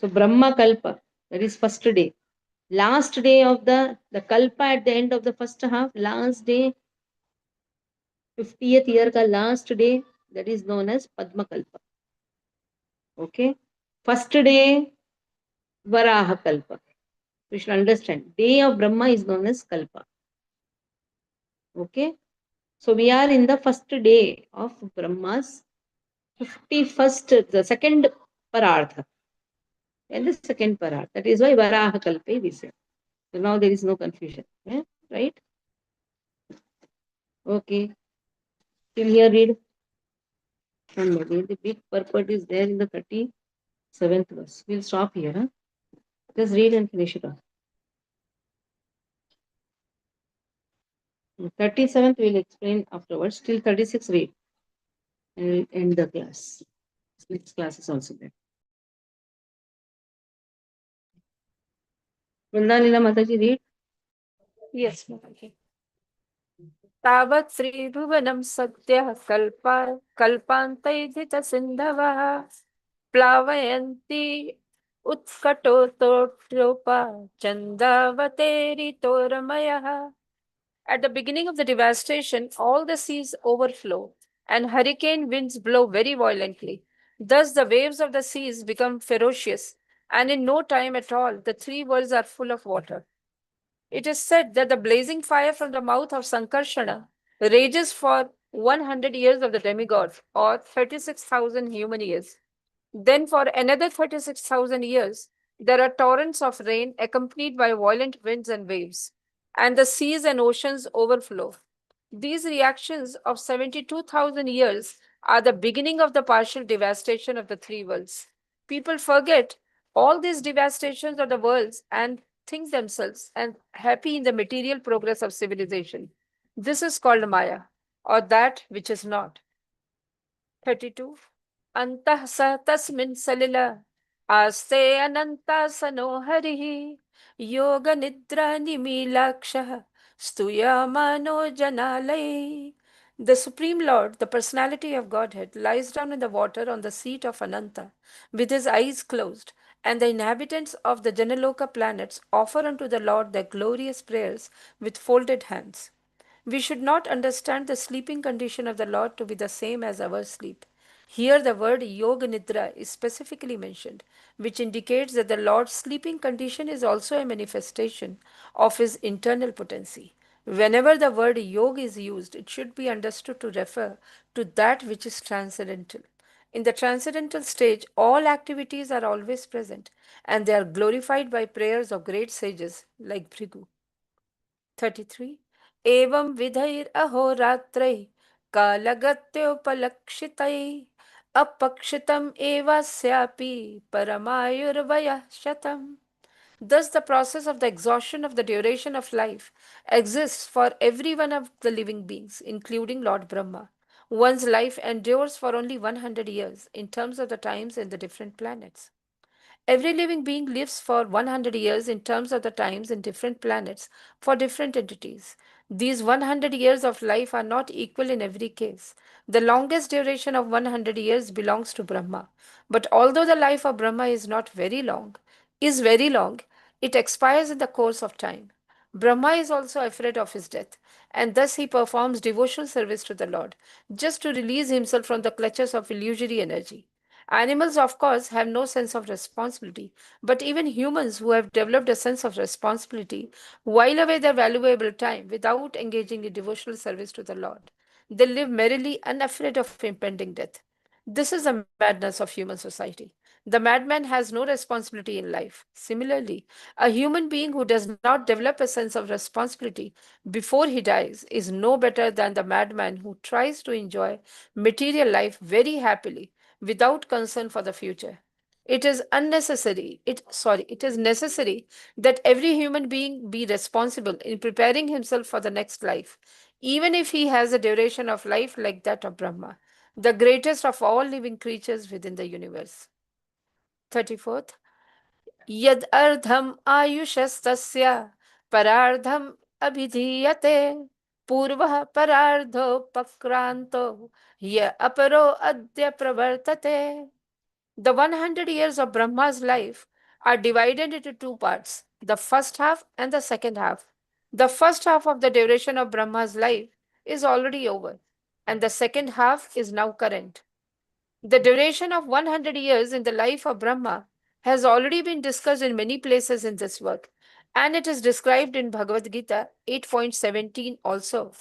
So Brahma Kalpa, that is first day. Last day of the Kalpa at the end of the first half, last day, 50th year ka last day, that is known as Padma Kalpa. Okay? First day, Varaha Kalpa. We should understand. Day of Brahma is known as Kalpa. Okay? So we are in the first day of Brahma's 51st, the second Parartha. And the second Parartha. That is why Varaha Kalpe we say. So now there is no confusion. Yeah? Right? Okay. Till here read. One more. The big purport is there in the 37th verse. We'll stop here. Huh? Just read and finish it off. 37th we'll explain afterwards. Till 36 read. And we'll end the class. Next class is also there. Vrindanila Mataji read. Yes, Mataji. तावत् श्रीभुवनं सद्यः कल्पान्तैधितसिन्धवः प्लावयन्ति उत्कटोत्तोट्योपा चन्दावतेरितोरमयः. At the beginning of the devastation, all the seas overflow and hurricane winds blow very violently. Thus, the waves of the seas become ferocious, and in no time at all, the three worlds are full of water. It is said that the blazing fire from the mouth of Sankarshana rages for 100 years of the demigods, or 36,000 human years. Then, for another 36,000 years, there are torrents of rain accompanied by violent winds and waves, and the seas and oceans overflow. These reactions of 72,000 years are the beginning of the partial devastation of the three worlds. People forget all these devastations of the worlds and think themselves and happy in the material progress of civilization. This is called Maya, or that which is not. 32. Antah sa tasmin salila aste anantasano harihi yoga nidra nimilaksha stuyamano janalai. The Supreme Lord, the personality of Godhead, lies down in the water on the seat of Ananta with his eyes closed, and the inhabitants of the Janaloka planets offer unto the Lord their glorious prayers with folded hands. We should not understand the sleeping condition of the Lord to be the same as our sleep. Here, the word Yoga Nidra is specifically mentioned, which indicates that the Lord's sleeping condition is also a manifestation of his internal potency. Whenever the word yoga is used, it should be understood to refer to that which is transcendental. In the transcendental stage, all activities are always present, and they are glorified by prayers of great sages like Bhrigu. 33. एवं विधैरहोरात्रै कालगत्योपलक्षितै अपक्षितम् एवास्यापि परमायुर्वयः शतम्. Thus, the process of the exhaustion of the duration of life exists for every one of the living beings, including Lord Brahma. One's life endures for only 100 years in terms of the times in the different planets. Every living being lives for 100 years in terms of the times in different planets for different entities. These 100 years of life are not equal in every case. The longest duration of 100 years belongs to Brahma. But although the life of Brahma is very long, it expires in the course of time. Brahma is also afraid of his death, and thus he performs devotional service to the Lord, just to release himself from the clutches of illusory energy. Animals, of course, have no sense of responsibility, but even humans who have developed a sense of responsibility while away their valuable time without engaging in devotional service to the Lord. They live merrily, unafraid of impending death. This is the madness of human society. The madman has no responsibility in life. Similarly, a human being who does not develop a sense of responsibility before he dies is no better than the madman who tries to enjoy material life very happily without concern for the future. It is necessary that every human being be responsible in preparing himself for the next life, even if he has a duration of life like that of Brahma, the greatest of all living creatures within the universe. 34th. Yad ardham ayushastasya parardham abhidhiyate purvah parardho pakranto ya aparo adya pravartate. The 100 years of Brahma's life are divided into two parts, the first half and the second half. The first half of the duration of Brahma's life is already over, and the second half is now current. The duration of 100 years in the life of Brahma has already been discussed in many places in this work, and it is described in Bhagavad Gita 8.17 also.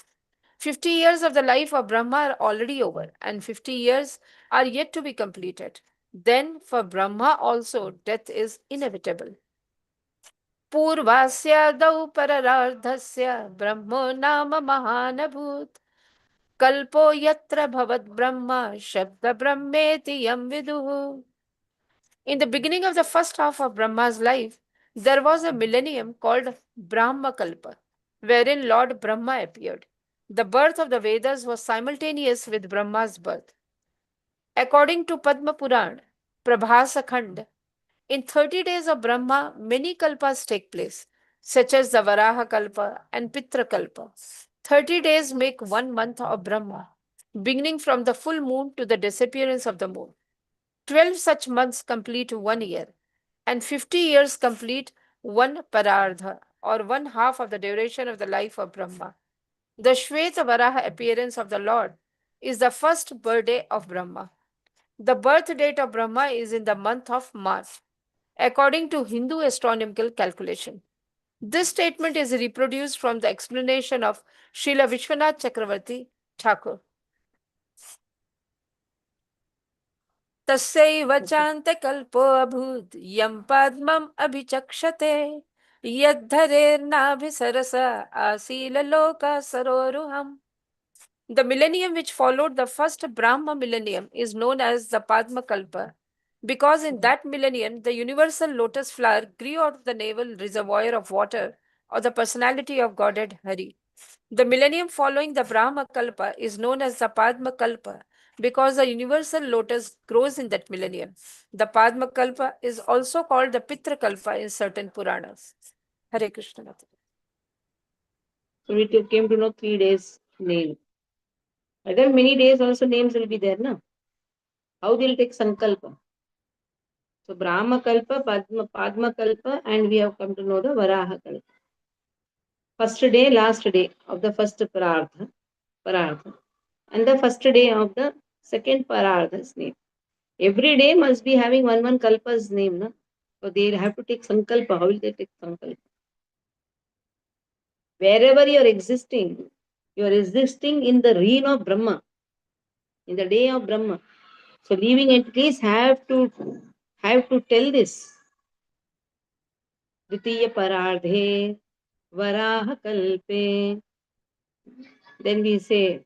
50 years of the life of Brahma are already over, and 50 years are yet to be completed. Then, for Brahma also, death is inevitable. पूर्वास्यादौ पररार्धस्य ब्रह्मो नाम महानभूत् कल्पो यत्र भवद्ब्रह्म शब्दब्रह्मेति यं विदुः. In the beginning of the first half of Brahma's life, there was a millennium called Brahma Kalpa, wherein Lord Brahma appeared. The birth of the Vedas was simultaneous with Brahma's birth. According to Padma Puran, Prabhasa Khand, in 30 days of Brahma, many kalpas take place, such as the Varaha Kalpa and Pitra Kalpa. 30 days make 1 month of Brahma, beginning from the full moon to the disappearance of the moon. 12 such months complete 1 year, and 50 years complete one parardha, or one half of the duration of the life of Brahma. The Shweta Varaha appearance of the Lord is the first birthday of Brahma. The birth date of Brahma is in the month of March, according to Hindu astronomical calculation. This statement is reproduced from the explanation of Srila Vishwanath Chakravarti Thakur. तस्यैव चान्त्यकल्पो अभूत् यं पद्मम् अभिचक्षते यद्धरेर्नाभिसरस आसीललोका सरोरुहम्. The millennium which followed the first Brahma millennium is known as the Padma Kalpa, because in that millennium the universal lotus flower grew out of the navel reservoir of water or the personality of Godhead Hari. The millennium following the Brahma Kalpa is known as the Padma Kalpa because the universal lotus grows in that millennium. The Padma Kalpa is also called the Pitra Kalpa in certain Puranas. Hare Krishna. Mataji. So we came to know 3 days name. Other many days also names will be there, no? How they'll take Sankalpa? So Brahma Kalpa, Padma Kalpa, and we have come to know the Varaha Kalpa. First day, last day of the first Parartha, and the first day of the second Parartha's name. Every day must be having one Kalpa's name, no? So they have to take Sankalpa. How will they take Sankalpa? Wherever you are existing in the reign of Brahma, in the day of Brahma. So living entities have to tell this. Dvitiya Parardhe Varaha Kalpe. Then we say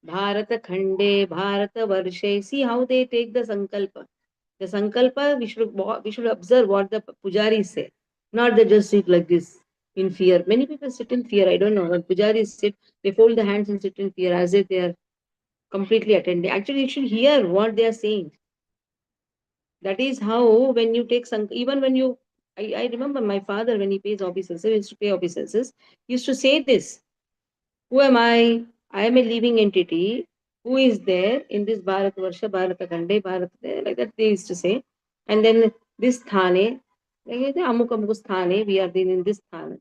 Bharata Khande, Bharata Varshe. See how they take the Sankalpa. The Sankalpa, we should observe what the pujaris say. Not they just sit like this in fear. Many people sit in fear. I don't know. When pujaris sit, they fold the hands and sit in fear as if they are completely attending. Actually, you should hear what they are saying. That is how when you take even when you, I remember my father when he pays offices, he used to pay offices, he used to say this, who am I? I am a living entity who is there in this Bharat Varsha, Bharata Kande, Bharat, like that they used to say. And then this Thane, like Amuk Amuk Thane, we are then in this Thane.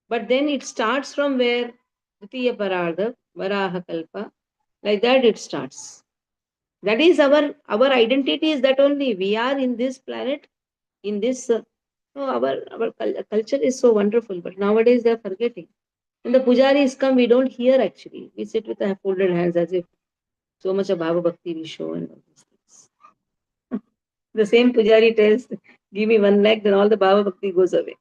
But then it starts from where? Dvitiya Parardha, Varaha Kalpa, like that it starts. That is our identity is that only. We are in this planet, in this. No, our culture is so wonderful, but nowadays they are forgetting. When the pujaris come, we don't hear actually. We sit with our folded hands as if so much of Bhava Bhakti we show and all these things. The same pujari tells, give me 1 lakh, then all the Bhava Bhakti goes away.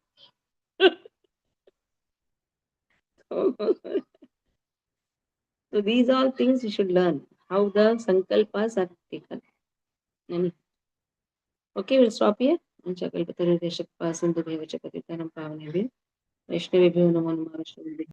So these all things we should learn. How the sankalpas are taken. Okay, we'll stop here. Vaiष्णवेभ्यो नमो नमः वैष्णवेभ्यो